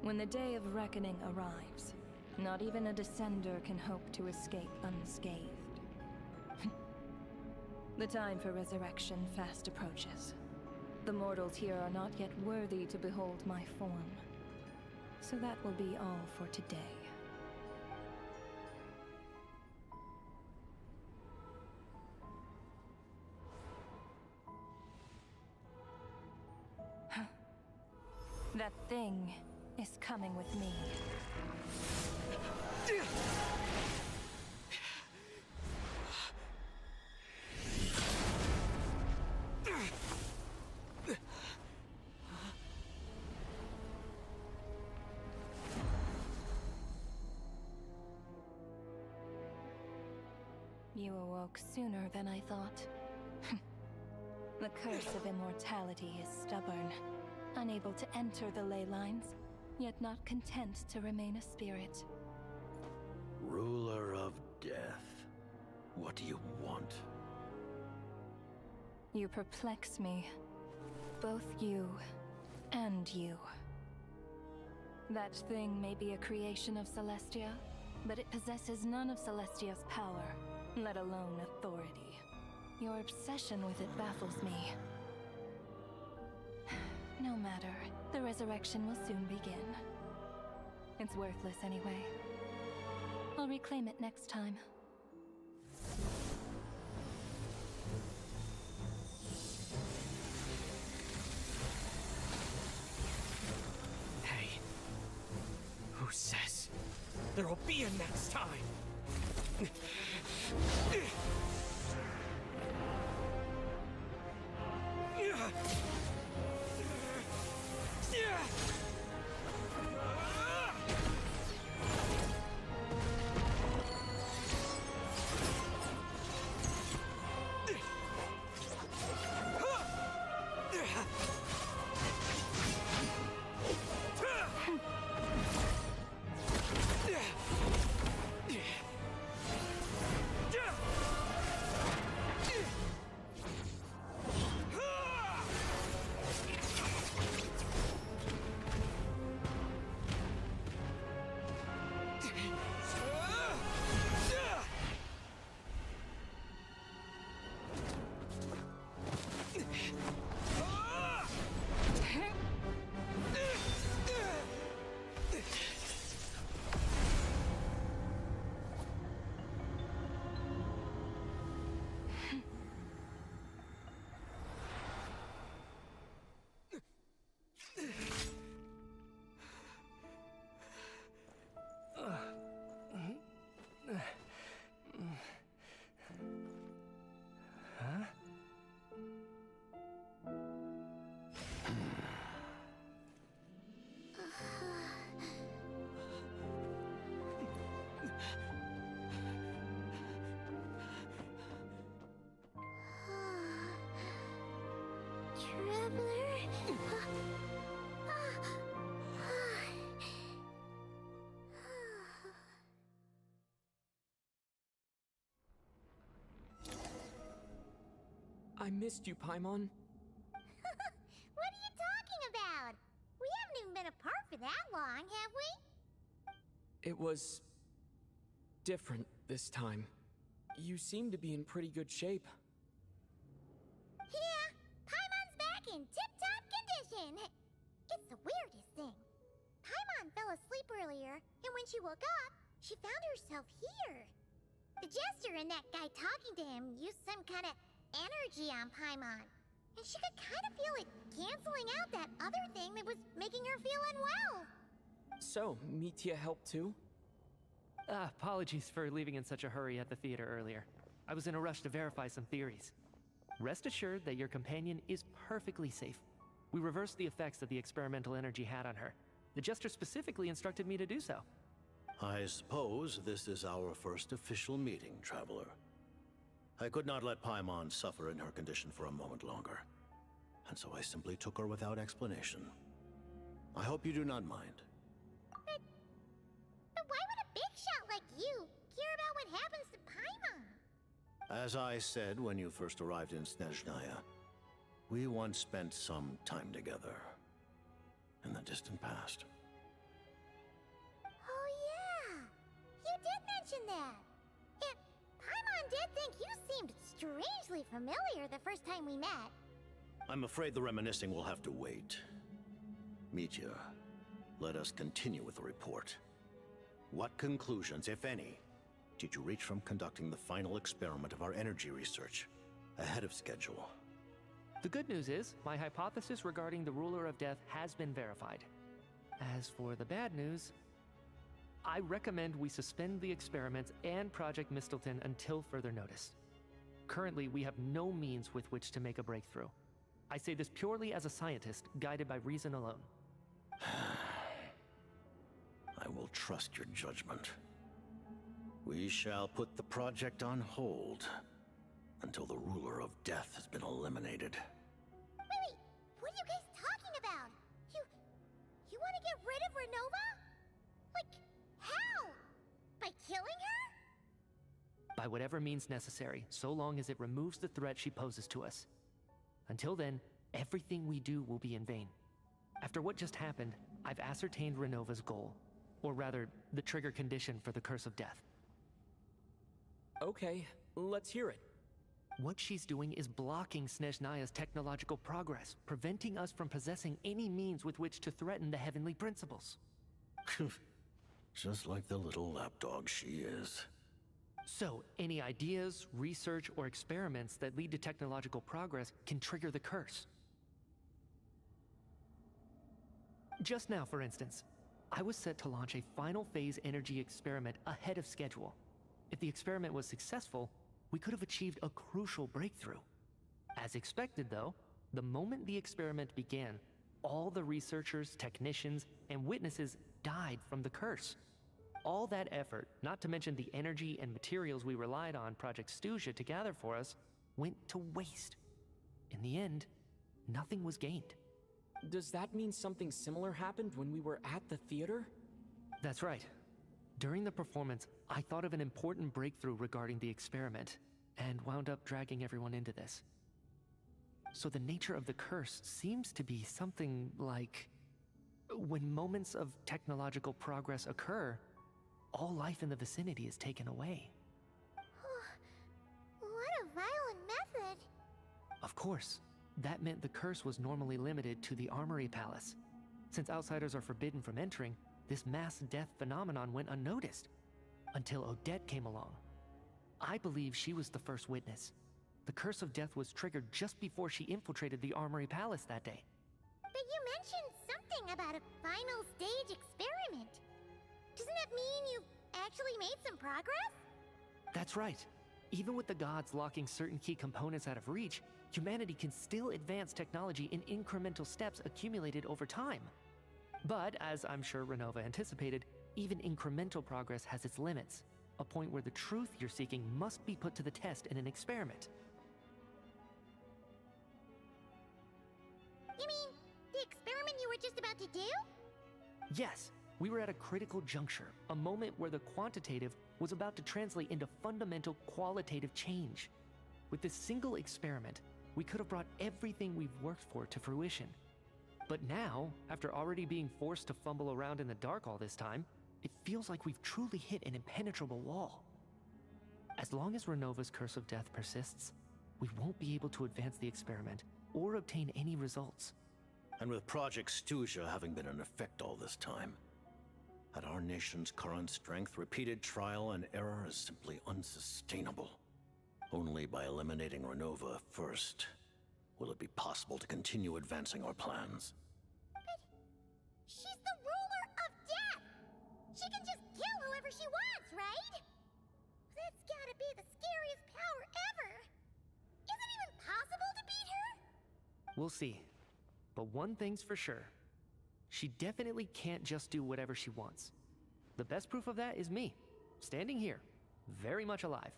When the day of reckoning arrives, not even a descender can hope to escape unscathed. The time for resurrection fast approaches. The mortals here are not yet worthy to behold my form. So that will be all for today. That thing is coming with me. You awoke sooner than I thought. The curse of immortality is stubborn. Unable to enter the ley lines, yet not content to remain a spirit. Ruler of death, what do you want? You perplex me. Both you and you. That thing may be a creation of Celestia, but it possesses none of Celestia's power, let alone authority. Your obsession with it baffles me. No matter, the resurrection will soon begin. It's worthless anyway. I'll reclaim it next time. Hey, who says there'll be a next time? Traveler. I missed you, Paimon. What are you talking about? We haven't even been apart for that long, have we? It was different this time. You seem to be in pretty good shape. Yeah, Paimon's back in tip-top condition. It's the weirdest thing. Paimon fell asleep earlier, and when she woke up, she found herself here. The jester and that guy talking to him used some kind of energy on Paimon, and she could kind of feel it canceling out that other thing that was making her feel unwell. So, Mitya helped too? Apologies for leaving in such a hurry at the theater earlier. I was in a rush to verify some theories. Rest assured that your companion is perfectly safe. We reversed the effects that the experimental energy had on her. The jester specifically instructed me to do so. I suppose this is our first official meeting, Traveler. I could not let Paimon suffer in her condition for a moment longer, and so I simply took her without explanation. I hope you do not mind. But why would a big shot like you care about what happens to Paimon? As I said when you first arrived in Snezhnaya, we once spent some time together in the distant past. Oh yeah, you did mention that. And Paimon did think you seemed strangely familiar the first time we met. I'm afraid the reminiscing will have to wait. Mitya, let us continue with the report. What conclusions, if any, did you reach from conducting the final experiment of our energy research ahead of schedule? The good news is, my hypothesis regarding the ruler of death has been verified. As for the bad news, I recommend we suspend the experiments and Project Mistleton until further notice. Currently, we have no means with which to make a breakthrough. I say this purely as a scientist, guided by reason alone. I will trust your judgment. We shall put the project on hold until the ruler of death has been eliminated. Wait, what are you guys talking about? You want to get rid of Renova? Like, how? By killing her? By whatever means necessary, so long as it removes the threat she poses to us. Until then, everything we do will be in vain. After what just happened, I've ascertained Renova's goal. Or rather, the trigger condition for the Curse of Death. Okay, let's hear it. What she's doing is blocking Snezhnaya's technological progress, preventing us from possessing any means with which to threaten the heavenly principles. Just like the little lapdog she is. So, any ideas, research, or experiments that lead to technological progress can trigger the curse. Just now, for instance, I was set to launch a final phase energy experiment ahead of schedule. If the experiment was successful, we could have achieved a crucial breakthrough. As expected, though, the moment the experiment began, all the researchers, technicians, and witnesses died from the curse. All that effort, not to mention the energy and materials we relied on Project Stuzha to gather for us, went to waste. In the end, nothing was gained. Does that mean something similar happened when we were at the theater? That's right. During the performance, I thought of an important breakthrough regarding the experiment, and wound up dragging everyone into this. So the nature of the curse seems to be something like, when moments of technological progress occur, all life in the vicinity is taken away. What a violent method. Of course, that meant the curse was normally limited to the Armory Palace. Since outsiders are forbidden from entering, this mass death phenomenon went unnoticed. Until Odette came along. I believe she was the first witness. The curse of death was triggered just before she infiltrated the Armory Palace that day. But you mentioned something about a final stage experiment. Doesn't that mean you've actually made some progress? That's right. Even with the gods locking certain key components out of reach, humanity can still advance technology in incremental steps accumulated over time. But, as I'm sure Renova anticipated, even incremental progress has its limits, a point where the truth you're seeking must be put to the test in an experiment. You mean, the experiment you were just about to do? Yes, we were at a critical juncture, a moment where the quantitative was about to translate into fundamental qualitative change. With this single experiment, we could have brought everything we've worked for to fruition. But now, after already being forced to fumble around in the dark all this time, it feels like we've truly hit an impenetrable wall. As long as Renova's curse of death persists, we won't be able to advance the experiment or obtain any results. And with Project Stuja having been in effect all this time, at our nation's current strength, repeated trial and error is simply unsustainable. Only by eliminating Renova first will it be possible to continue advancing our plans. But she's the ruler of death! She can just kill whoever she wants, right? That's gotta be the scariest power ever! Is it even possible to beat her? We'll see. But one thing's for sure. She definitely can't just do whatever she wants. The best proof of that is me, standing here, very much alive.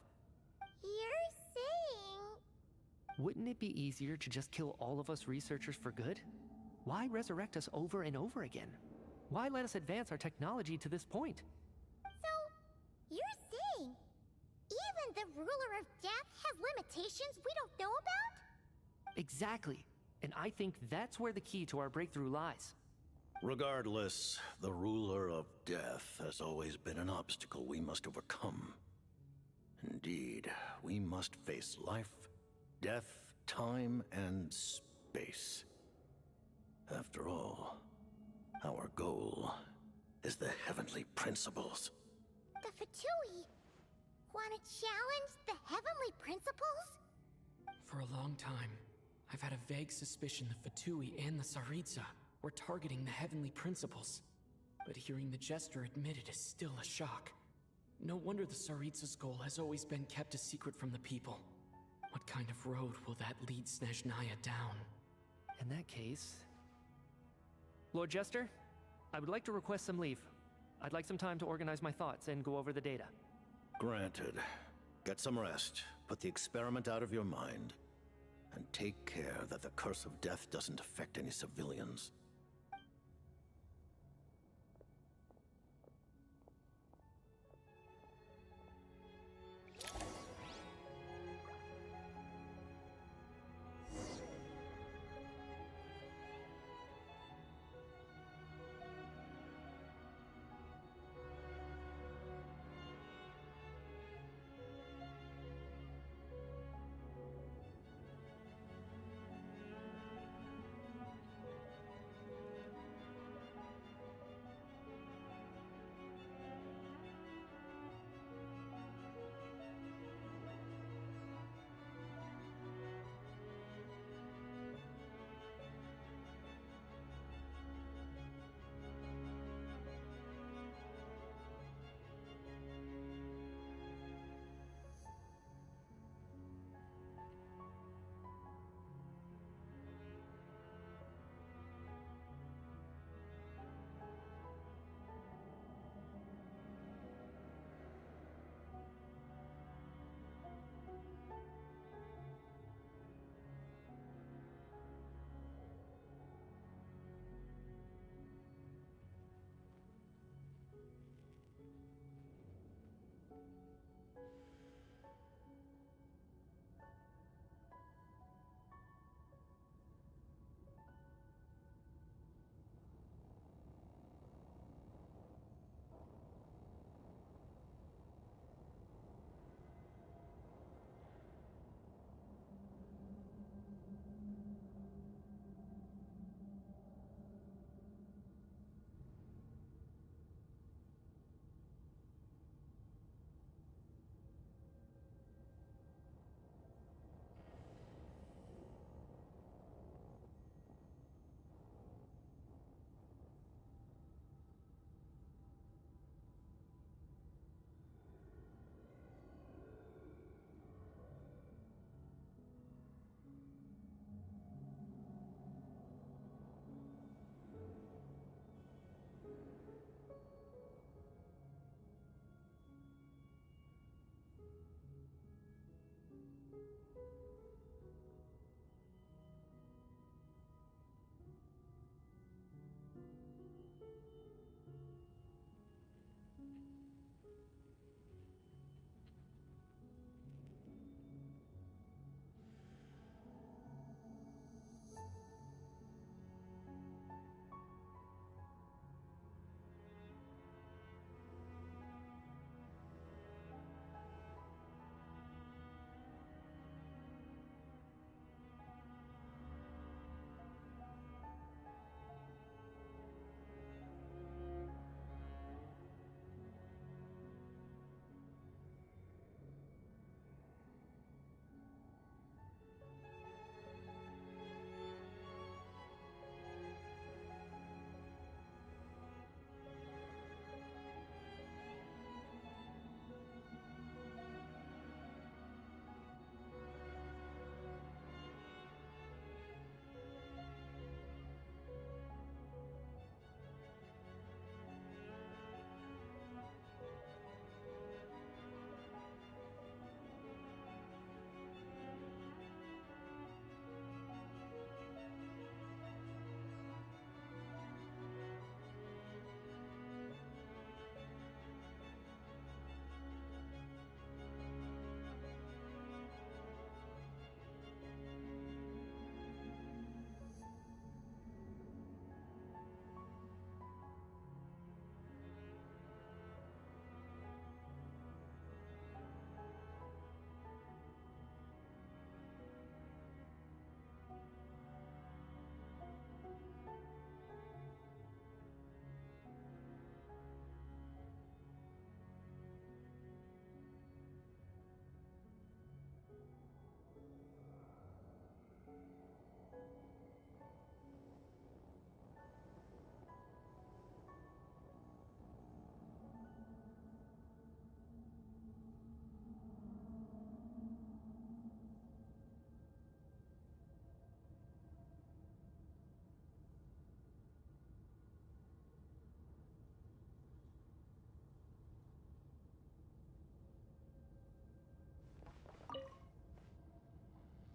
You're saying... Wouldn't it be easier to just kill all of us researchers for good? Why resurrect us over and over again? Why let us advance our technology to this point? So, you're saying even the ruler of death has limitations we don't know about? Exactly. And I think that's where the key to our breakthrough lies. Regardless, the ruler of death has always been an obstacle we must overcome. Indeed, we must face life, death, time, and space. After all, our goal is the heavenly principles. The Fatui want to challenge the heavenly principles? For a long time, I've had a vague suspicion the Fatui and the Tsaritsa were targeting the heavenly principles. But hearing the Jester admit it is still a shock. No wonder the Tsaritsa's goal has always been kept a secret from the people. What kind of road will that lead Snezhnaya down? In that case... Lord Jester, I would like to request some leave. I'd like some time to organize my thoughts and go over the data. Granted. Get some rest, put the experiment out of your mind, and take care that the curse of death doesn't affect any civilians.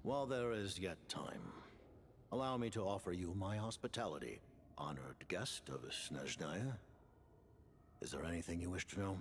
While there is yet time, allow me to offer you my hospitality, honored guest of Snezhnaya. Is there anything you wish to know?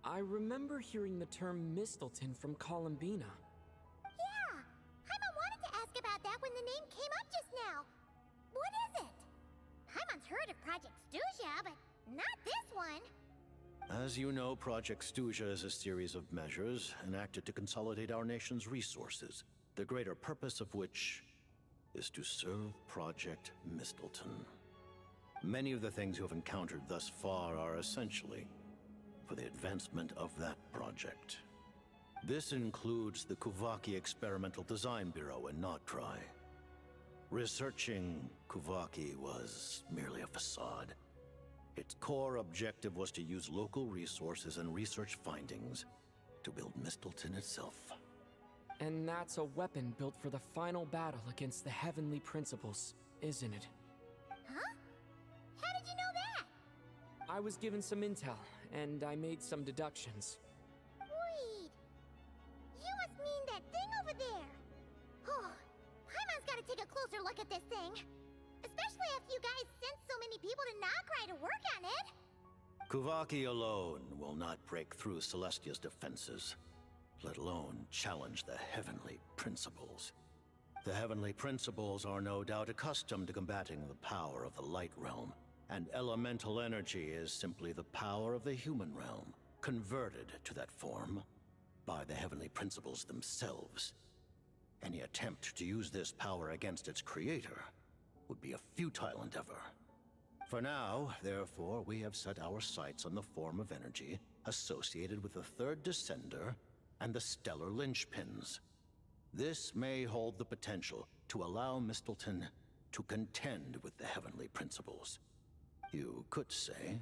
I remember hearing the term Mistleton from Columbina. Yeah! Paimon wanted to ask about that when the name came up just now. What is it? Paimon's heard of Project Stuja, but not this one. As you know, Project Stuja is a series of measures enacted to consolidate our nation's resources, the greater purpose of which is to serve Project Mistleton. Many of the things you have encountered thus far are essentially for the advancement of that project. This includes the Kuvaki Experimental Design Bureau in Notcry. Researching Kuvaki was merely a facade. Its core objective was to use local resources and research findings to build Mistleton itself. And that's a weapon built for the final battle against the Heavenly Principles, isn't it? Huh? How did you know that? I was given some intel, and I made some deductions. Wait. You must mean that thing over there. Oh, Paimon's gotta take a closer look at this thing. Especially after you guys sent so many people to Nagrai to work on it. Kuvaki alone will not break through Celestia's defenses, let alone challenge the heavenly principles. The heavenly principles are no doubt accustomed to combating the power of the light realm, and elemental energy is simply the power of the human realm, converted to that form by the heavenly principles themselves. Any attempt to use this power against its creator would be a futile endeavor. For now, therefore, we have set our sights on the form of energy associated with the third descender and the stellar linchpins. This may hold the potential to allow Mistleton to contend with the heavenly principles. You could say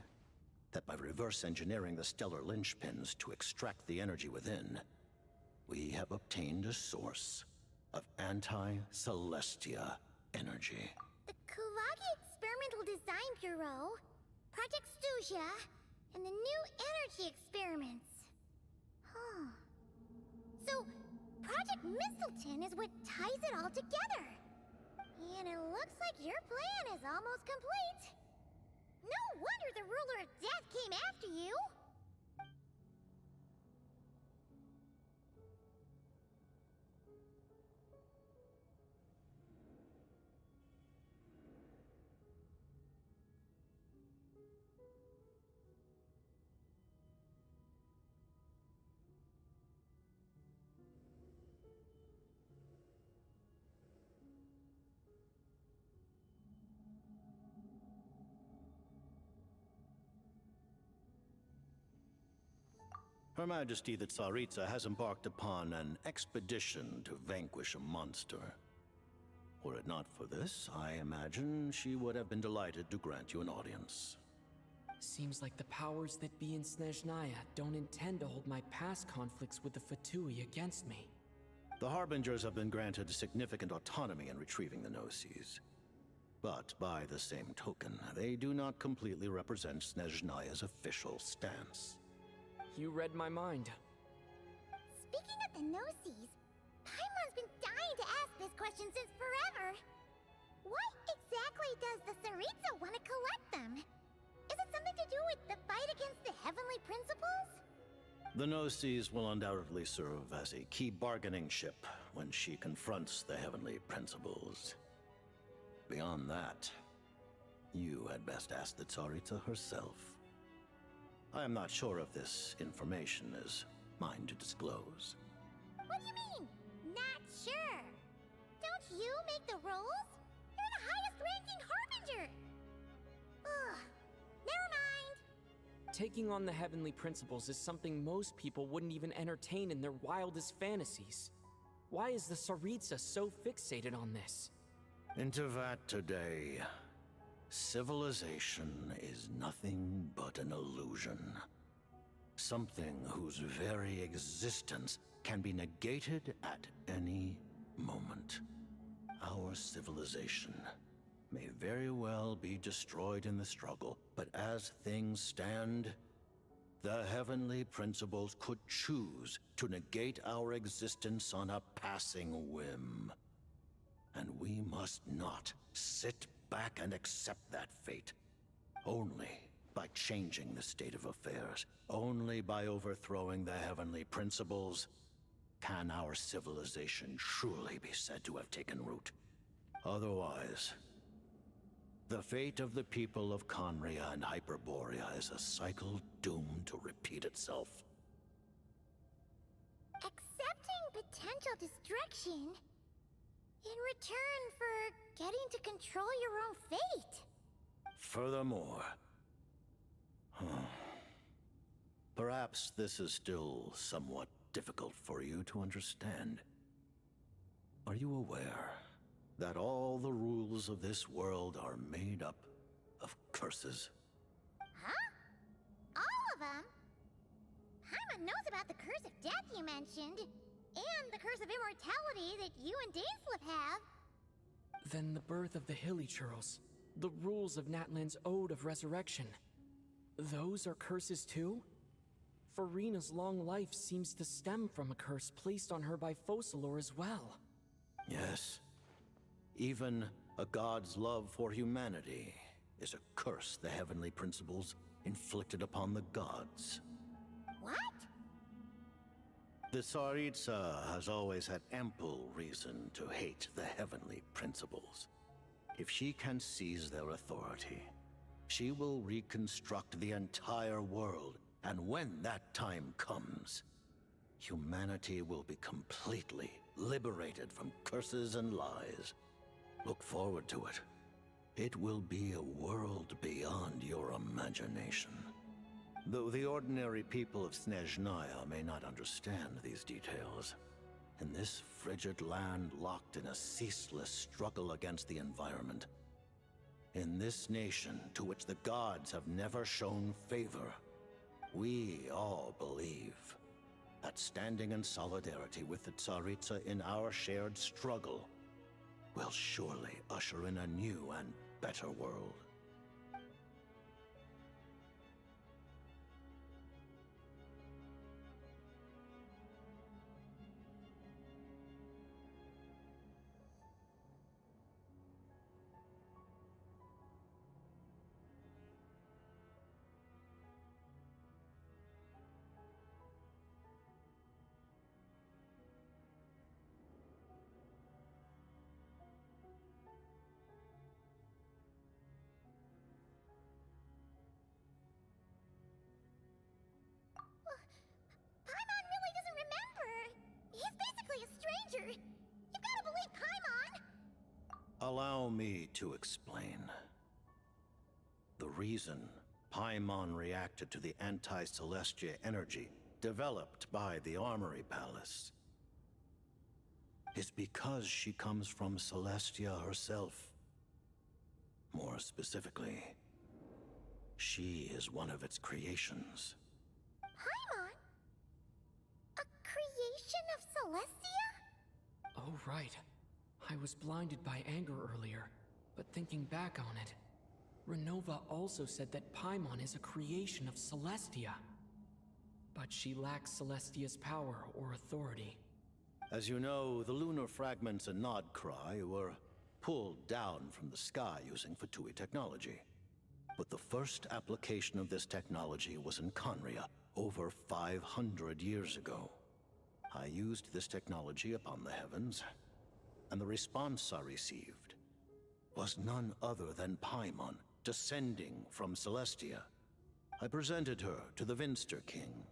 that by reverse engineering the stellar linchpins to extract the energy within, we have obtained a source of anti-Celestia energy. The Kuvaki Experimental Design Bureau, Project Stuja, and the new energy experiments. Huh. So, Project Mistleton is what ties it all together. And it looks like your plan is almost complete. No wonder the Ruler of Death came after you! Her Majesty the Tsaritsa has embarked upon an expedition to vanquish a monster. Were it not for this, I imagine she would have been delighted to grant you an audience. Seems like the powers that be in Snezhnaya don't intend to hold my past conflicts with the Fatui against me. The Harbingers have been granted significant autonomy in retrieving the Gnosis. But by the same token, they do not completely represent Snezhnaya's official stance. You read my mind. Speaking of the Gnosis, Paimon's been dying to ask this question since forever. Why exactly does the Tsaritsa want to collect them? Is it something to do with the fight against the heavenly principles? The Gnosis will undoubtedly serve as a key bargaining chip when she confronts the heavenly principles. Beyond that, you had best ask the Tsaritsa herself. I am not sure if this information is mine to disclose. What do you mean, not sure? Don't you make the rules? You're the highest-ranking Harbinger! Ugh, never mind. Taking on the heavenly principles is something most people wouldn't even entertain in their wildest fantasies. Why is the Tsaritsa so fixated on this? Intervat today. Civilization is nothing but an illusion. Something whose very existence can be negated at any moment. Our civilization may very well be destroyed in the struggle, but as things stand, the heavenly principles could choose to negate our existence on a passing whim. And we must not sit back and accept that fate. Only by changing the state of affairs, only by overthrowing the heavenly principles, can our civilization truly be said to have taken root. Otherwise, the fate of the people of Conria and Hyperborea is a cycle doomed to repeat itself. Accepting potential destruction in return for getting to control your own fate. Furthermore, perhaps this is still somewhat difficult for you to understand. Are you aware that all the rules of this world are made up of curses? Huh? All of them? Paimon knows about the curse of death you mentioned, and the curse of immortality that you and Dainsleif have. Then the birth of the Hilly Churls, the rules of Natlan's Ode of Resurrection. Those are curses too? Farina's long life seems to stem from a curse placed on her by Focalor as well. Yes. Even a god's love for humanity is a curse the heavenly principles inflicted upon the gods. What? The Tsaritsa has always had ample reason to hate the heavenly principles. If she can seize their authority, she will reconstruct the entire world, and when that time comes, humanity will be completely liberated from curses and lies. Look forward to it. It will be a world beyond your imagination. Though the ordinary people of Snezhnaya may not understand these details, in this frigid land locked in a ceaseless struggle against the environment, in this nation to which the gods have never shown favor, we all believe that standing in solidarity with the Tsaritsa in our shared struggle will surely usher in a new and better world. Paimon really doesn't remember. He's basically a stranger. You've gotta believe Paimon. Allow me to explain. The reason Paimon reacted to the anti-Celestia energy developed by the Armory Palace is because she comes from Celestia herself. More specifically, she is one of its creations. Paimon? A creation of Celestia? Oh, right. I was blinded by anger earlier, but thinking back on it, Renova also said that Paimon is a creation of Celestia. But she lacks Celestia's power or authority. As you know, the lunar fragments in Nodcry were pulled down from the sky using Fatui technology. But the first application of this technology was in Conria over 500 years ago. I used this technology upon the heavens, and the response I received was none other than Paimon, descending from Celestia. I presented her to the Vinster King,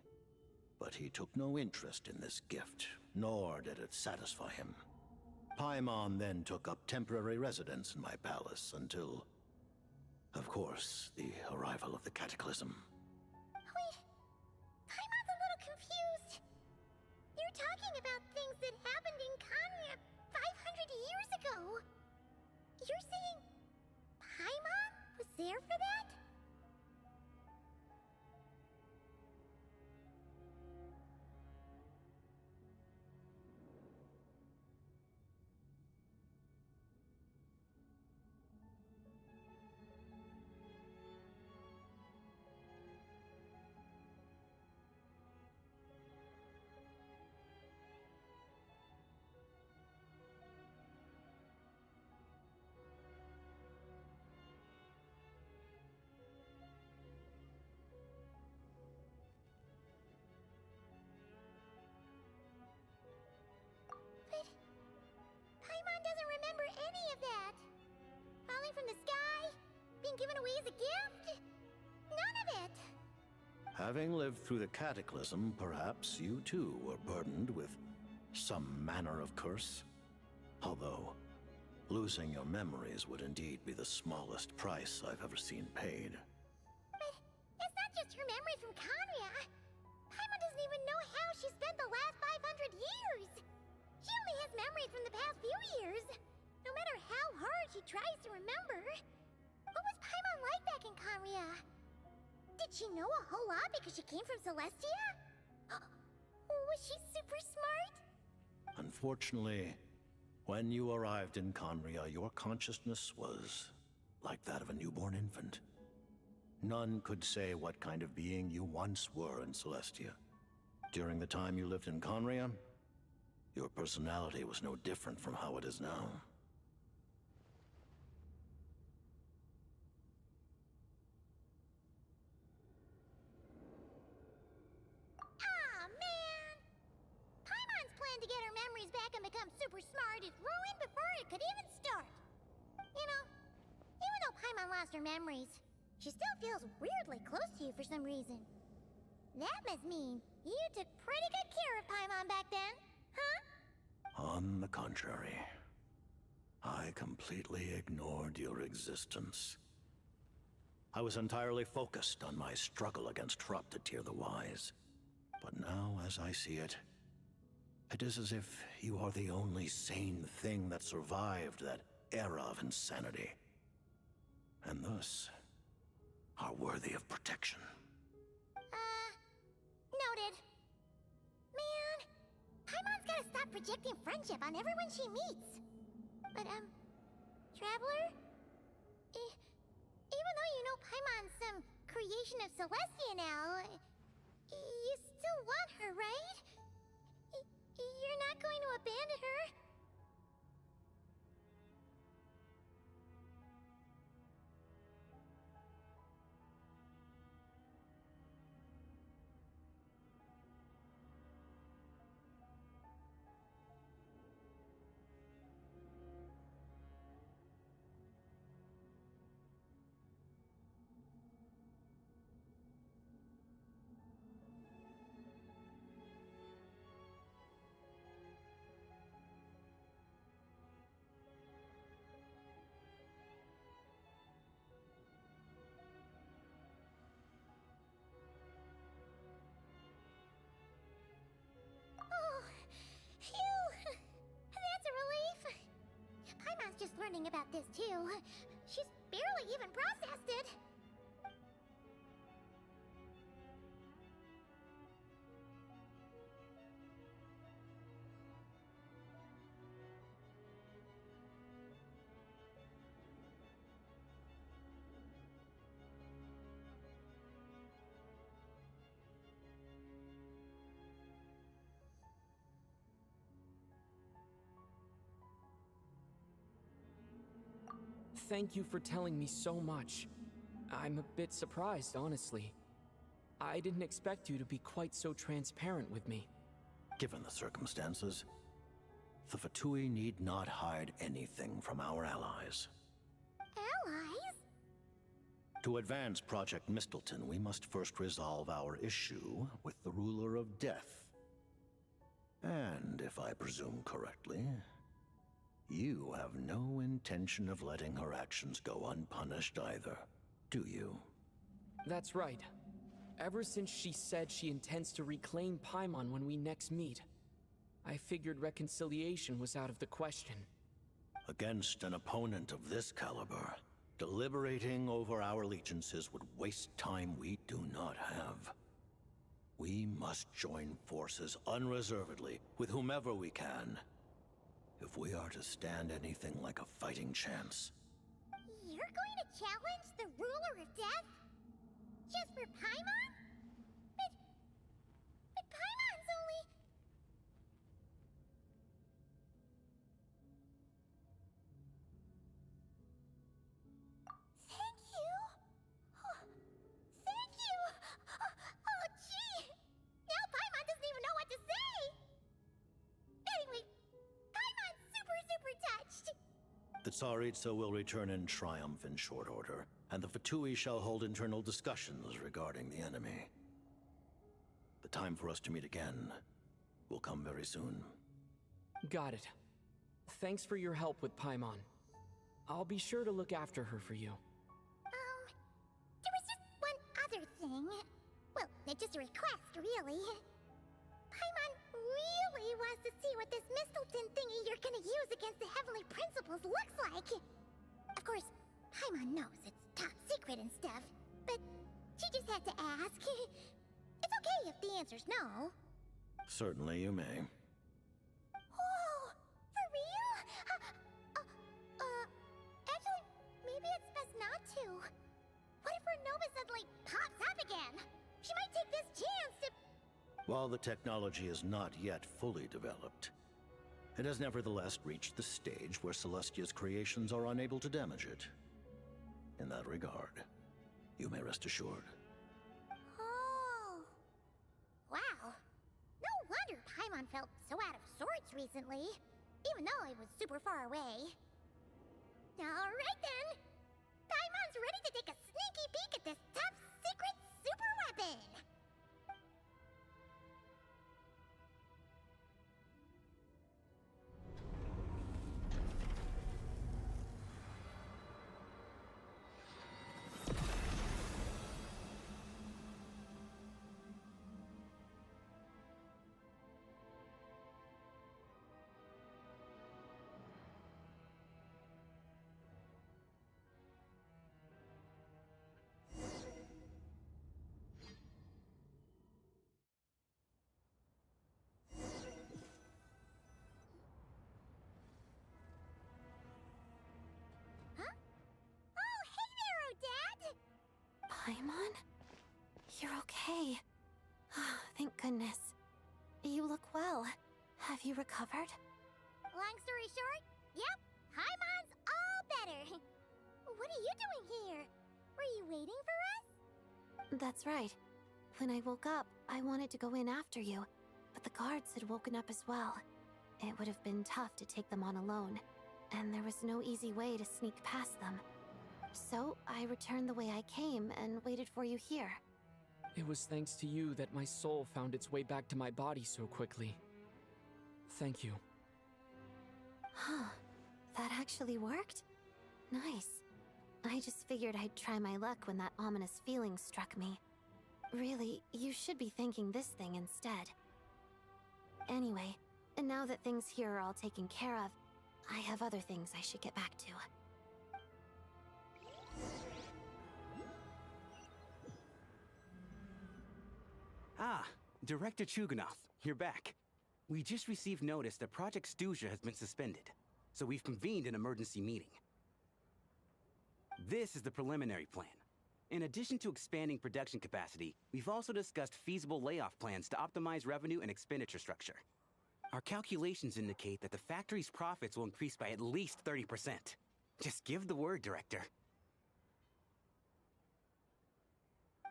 but he took no interest in this gift, nor did it satisfy him. Paimon then took up temporary residence in my palace until, of course, the arrival of the Cataclysm. Wait, Paimon's a little confused. You're talking about things that happened in Conria 500 years ago. You're saying Paimon was there for that? But Paimon doesn't remember any of that. Falling from the sky, being given away as a gift, none of it. Having lived through the Cataclysm, perhaps you too were burdened with some manner of curse. Although, losing your memories would indeed be the smallest price I've ever seen paid. But it's not just her memories from Conria. Paimon doesn't even know how she spent the last 500 years. She only has memories from the past few years. No matter how hard she tries to remember. What was Paimon like back in Conria? Did she know a whole lot because she came from Celestia? Was she super smart? Unfortunately, when you arrived in Conria, your consciousness was like that of a newborn infant. None could say what kind of being you once were in Celestia. During the time you lived in Conria, your personality was no different from how it is now. Aw, man! Paimon's plan to get her memories back and become super smart is ruined before it could even start. You know, even though Paimon lost her memories, she still feels weirdly close to you for some reason. That must mean you took pretty good care of Paimon back then, huh? On the contrary, I completely ignored your existence. I was entirely focused on my struggle corrupt Troptatir the Wise. But now, as I see it, it is as if you are the only sane thing that survived that era of insanity. And thus, are worthy of protection. Noted. Man, Paimon's gotta stop projecting friendship on everyone she meets. But, Traveler? Even though you know Paimon's some creation of Celestia now, you still want her, right? You're not going to abandon her? Phew! That's a relief! Paimon's just learning about this too. She's barely even processed it. Thank you for telling me so much. I'm a bit surprised, honestly. I didn't expect you to be quite so transparent with me. Given the circumstances, the Fatui need not hide anything from our allies. Allies? To advance Project Mistleton, we must first resolve our issue with the ruler of death. And if I presume correctly, you have no intention of letting her actions go unpunished either, do you? That's right. Ever since she said she intends to reclaim Paimon when we next meet, I figured reconciliation was out of the question. Against an opponent of this caliber, deliberating over our allegiances would waste time we do not have. We must join forces unreservedly with whomever we can, if we are to stand anything like a fighting chance. You're going to challenge the ruler of death? Just for Paimon? But Paimon's only... Thank you! Thank you! Oh, gee! Now Paimon doesn't even know what to say! Anyway, Paimon's super touched! The Tsaritsa will return in triumph in short order, and the Fatui shall hold internal discussions regarding the enemy. The time for us to meet again will come very soon. Got it. Thanks for your help with Paimon. I'll be sure to look after her for you. There was just one other thing. Well, just a request, really. Paimon really wants to see what this Mistleton thingy you're gonna use against the Heavenly Principles looks like. Of course, Paimon knows it's top secret and stuff, but she just had to ask. It's okay if the answer's no. Certainly you may. Oh, for real? Actually, maybe it's best not to. What if her Nova suddenly she might take this chance to... While the technology is not yet fully developed, it has nevertheless reached the stage where Celestia's creations are unable to damage it. In that regard, you may rest assured. Oh. Wow. No wonder Paimon felt so out of sorts recently, even though I was super far away. Alright then! Paimon's ready to take a sneaky peek at this top secret super weapon! Paimon? You're okay. Thank goodness. You look well. Have you recovered? Long story short, yep, Paimon's all better. What are you doing here? Were you waiting for us? That's right. When I woke up, I wanted to go in after you, but the guards had woken up as well. It would have been tough to take them on alone, and there was no easy way to sneak past them. So, I returned the way I came and waited for you here. It was thanks to you that my soul found its way back to my body so quickly. Thank you. Huh. That actually worked? Nice. I just figured I'd try my luck when that ominous feeling struck me. Really, you should be thanking this thing instead. Anyway, now that things here are all taken care of, I have other things I should get back to. Ah, Director Chuganoff, you're back. We just received notice that Project Stuzha has been suspended, so we've convened an emergency meeting. This is the preliminary plan. In addition to expanding production capacity, we've also discussed feasible layoff plans to optimize revenue and expenditure structure. Our calculations indicate that the factory's profits will increase by at least 30%. Just give the word, Director.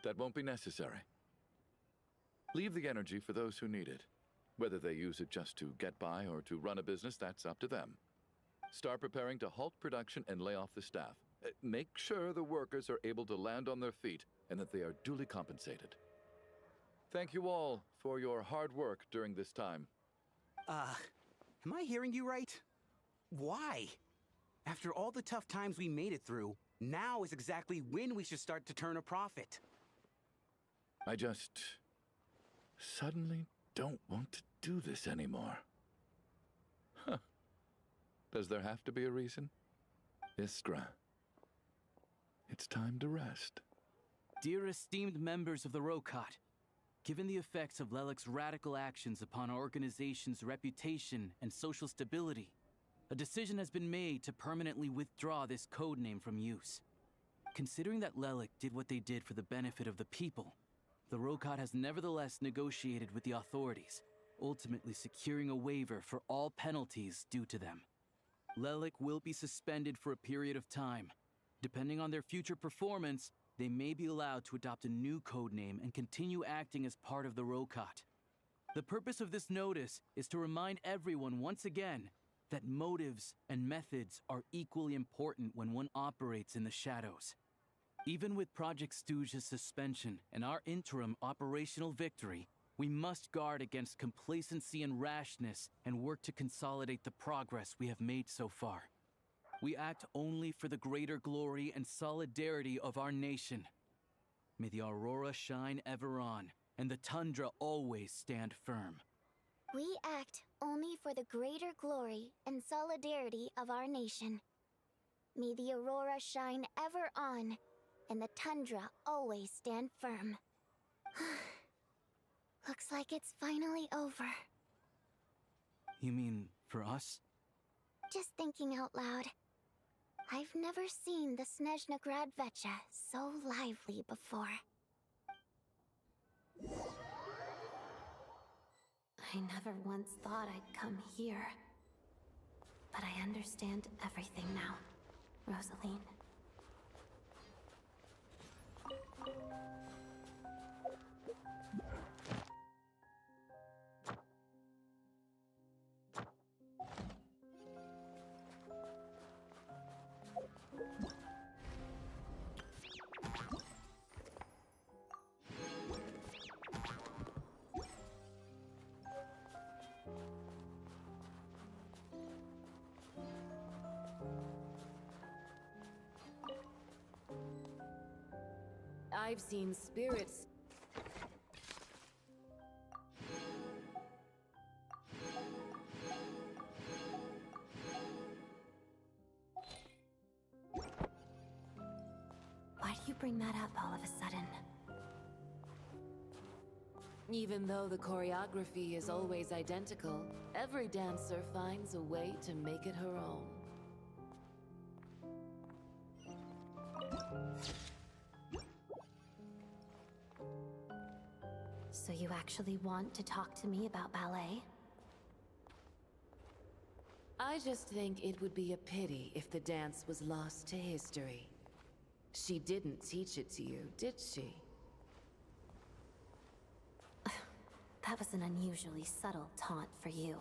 That won't be necessary. Leave the energy for those who need it. Whether they use it just to get by or to run a business, that's up to them. Start preparing to halt production and lay off the staff. Make sure the workers are able to land on their feet and that they are duly compensated. Thank you all for your hard work during this time. Am I hearing you right? Why? After all the tough times we made it through, now is exactly when we should start to turn a profit. I just suddenly don't want to do this anymore. Huh. Does there have to be a reason? Iskra. It's time to rest. Dear esteemed members of the Rokot, given the effects of Lelic's radical actions upon our organization's reputation and social stability, a decision has been made to permanently withdraw this codename from use. Considering that Lelic did what they did for the benefit of the people, the Rokot has nevertheless negotiated with the authorities, ultimately securing a waiver for all penalties due to them. Lelic will be suspended for a period of time. Depending on their future performance, they may be allowed to adopt a new codename and continue acting as part of the Rokot. The purpose of this notice is to remind everyone once again that motives and methods are equally important when one operates in the shadows. Even with Project Stuzha's suspension and our interim operational victory, we must guard against complacency and rashness and work to consolidate the progress we have made so far. We act only for the greater glory and solidarity of our nation. May the aurora shine ever on, and the tundra always stand firm. We act only for the greater glory and solidarity of our nation. May the aurora shine ever on, and the tundra always stand firm. Looks like it's finally over. You mean for us? Just thinking out loud. I've never seen the Snezhna Gradvecha so lively before. I never once thought I'd come here. But I understand everything now, Rosaline. I've seen spirits. Why do you bring that up all of a sudden? Even though the choreography is always identical, every dancer finds a way to make it her own. So you actually want to talk to me about ballet? I just think it would be a pity if the dance was lost to history. She didn't teach it to you, did she? That was an unusually subtle taunt for you.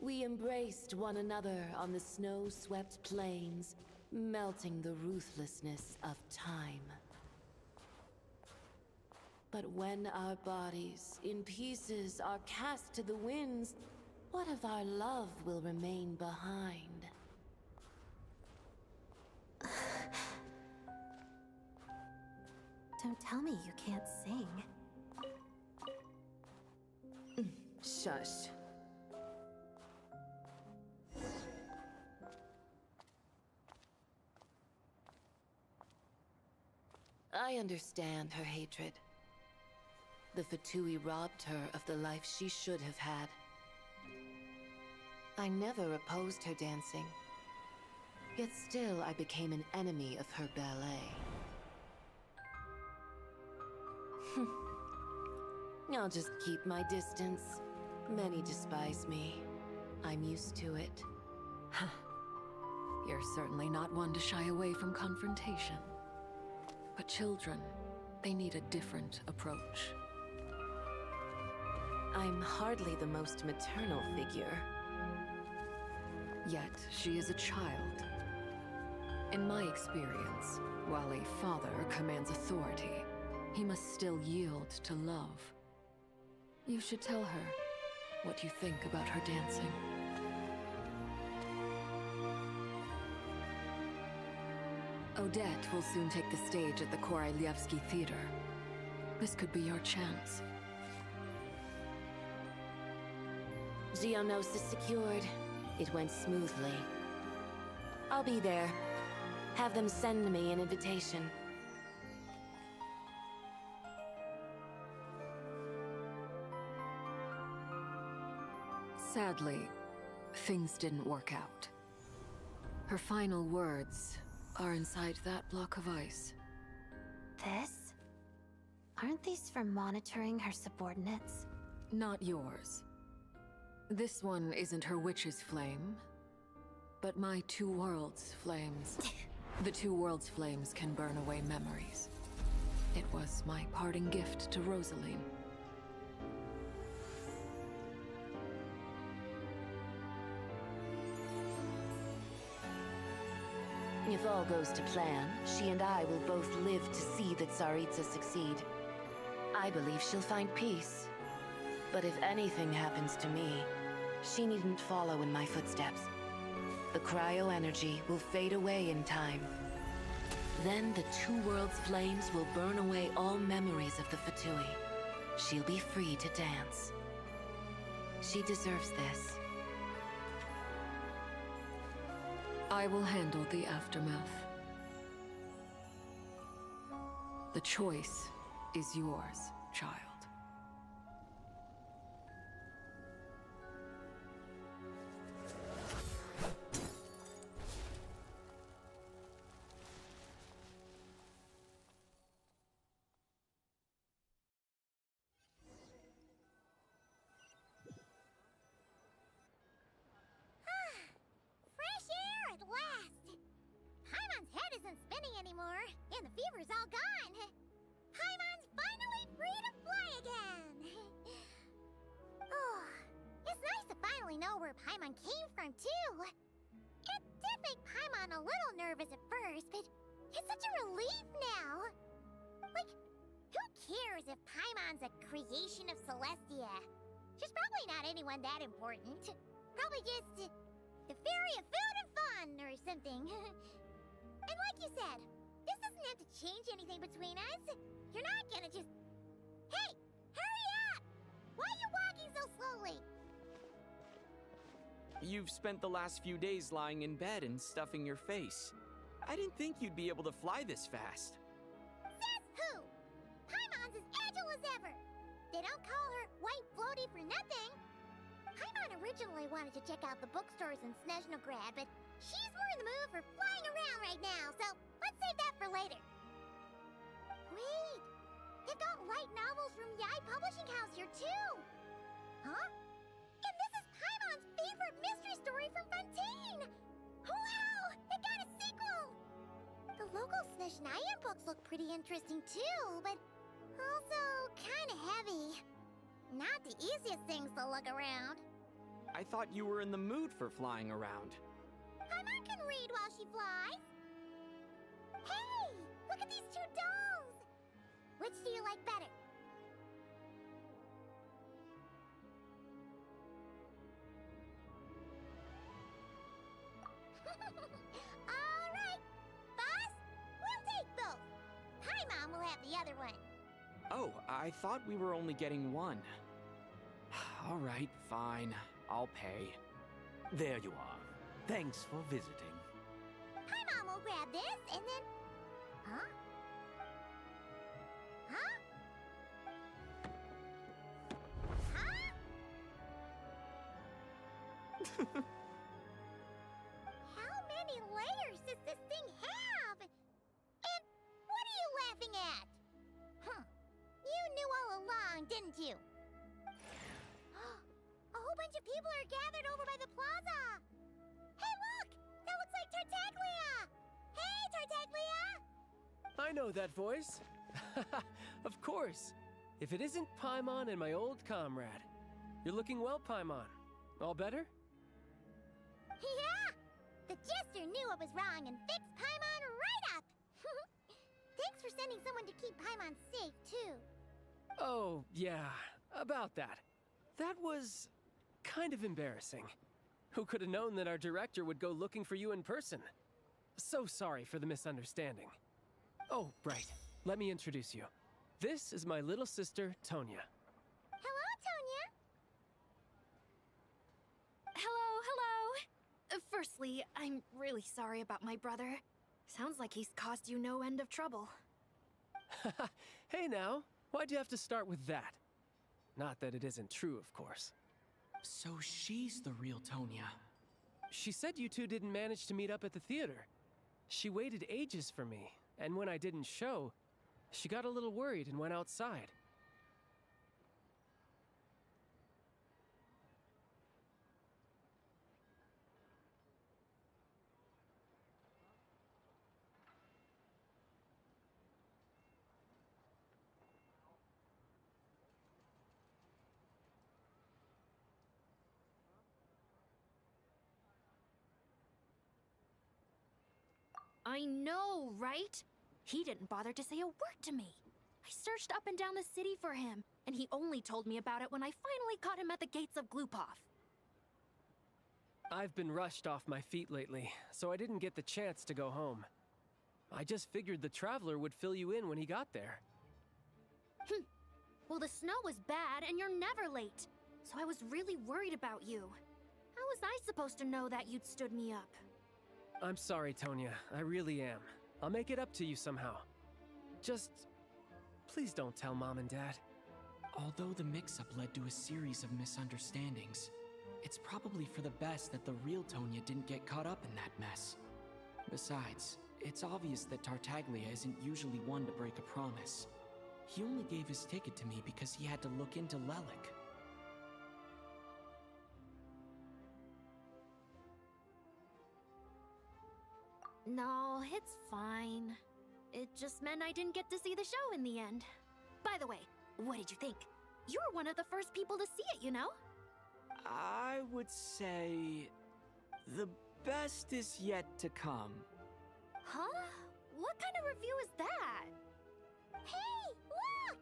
We embraced one another on the snow-swept plains, melting the ruthlessness of time. But when our bodies, in pieces, are cast to the winds, what of our love will remain behind? Don't tell me you can't sing. Shush. I understand her hatred. The Fatui robbed her of the life she should have had. I never opposed her dancing. Yet still I became an enemy of her ballet. I'll just keep my distance. Many despise me. I'm used to it. You're certainly not one to shy away from confrontation. But children, they need a different approach. I'm hardly the most maternal figure. Yet, she is a child. In my experience, while a father commands authority, he must still yield to love. You should tell her what you think about her dancing. Odette will soon take the stage at the Korolievsky Theater. This could be your chance. Geonosis secured. It went smoothly. I'll be there. Have them send me an invitation. Sadly, things didn't work out. Her final words are inside that block of ice. This? Aren't these for monitoring her subordinates? Not yours. This one isn't her witch's flame, but my two worlds' flames. The two worlds' flames can burn away memories. It was my parting gift to Rosaline. If all goes to plan, she and I will both live to see the Tsaritsa succeed. I believe she'll find peace. But if anything happens to me, she needn't follow in my footsteps. The cryo-energy will fade away in time. Then the two worlds' flames will burn away all memories of the Fatui. She'll be free to dance. She deserves this. I will handle the aftermath. The choice is yours, child. power's all gone. Paimon's finally free to fly again. Oh, it's nice to finally know where Paimon came from, too. It did make Paimon a little nervous at first, but it's such a relief now. Like, who cares if Paimon's a creation of Celestia? She's probably not anyone that important. Probably just the fairy of food and fun or something. And like you said, this doesn't have to change anything between us. You're not gonna just... Hey! Hurry up! Why are you walking so slowly? You've spent the last few days lying in bed and stuffing your face. I didn't think you'd be able to fly this fast. Says who? Paimon's as agile as ever. They don't call her White Floaty for nothing. Paimon originally wanted to check out the bookstores in Snezhnograd, but she's more in the mood for flying around right now, so let's save that for later. Wait, they've got light novels from Yai Publishing House here too. Huh? And this is Paimon's favorite mystery story from Fontaine! Wow! It got a sequel! The local Snezhnayan books look pretty interesting too, but also kinda heavy. Not the easiest things to look around. I thought you were in the mood for flying around. Paimon can read while she flies. Hey! Look at these two dolls! Which do you like better? Alright! Boss, we'll take both. Paimon will have the other one. Oh, I thought we were only getting one. All right, fine. I'll pay. There you are. Thanks for visiting. Paimon will grab this and then... Huh? Huh? Huh? How many layers does this thing have? And what are you laughing at? Huh. You knew all along, didn't you? A whole bunch of people are gathered over by the plaza. Hey, look! That looks like Tartaglia! Hey, Tartaglia! I know that voice. Of course. If it isn't Paimon and my old comrade. You're looking well, Paimon. All better? Yeah! The jester knew what was wrong and fixed Paimon right up! Thanks for sending someone to keep Paimon safe, too. Oh, yeah. About that. That was... kind of embarrassing. Who could have known that our director would go looking for you in person? So sorry for the misunderstanding. Oh, right. Let me introduce you. This is my little sister, Tonya. Hello, Tonya! Hello. Firstly, I'm really sorry about my brother. Sounds like he's caused you no end of trouble. Hey now, why'd you have to start with that? Not that it isn't true, of course. So she's the real Tonya. She said you two didn't manage to meet up at the theater. She waited ages for me, and when I didn't show, she got a little worried and went outside. I know, right? He didn't bother to say a word to me. I searched up and down the city for him, and he only told me about it when I finally caught him at the gates of Glupov. I've been rushed off my feet lately, so I didn't get the chance to go home. I just figured the Traveler would fill you in when he got there. Well, the snow was bad, and you're never late. So I was really worried about you. How was I supposed to know that you'd stood me up? I'm sorry, Tonya. I really am. I'll make it up to you somehow. Just... please don't tell Mom and Dad. Although the mix-up led to a series of misunderstandings, it's probably for the best that the real Tonya didn't get caught up in that mess. Besides, it's obvious that Tartaglia isn't usually one to break a promise. He only gave his ticket to me because he had to look into Lelik. No, it's fine. It just meant I didn't get to see the show in the end. By the way, what did you think? You were one of the first people to see it, you know? I would say the best is yet to come. Huh? What kind of review is that? Hey, look!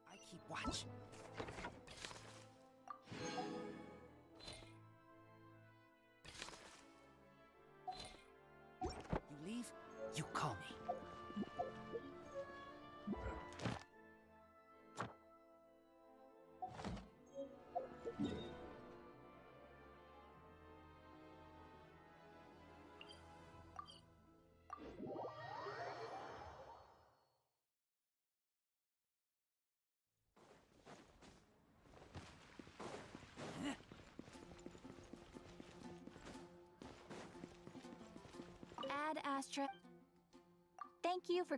I keep watch. You leave, you call me. Add Astra. Thank you for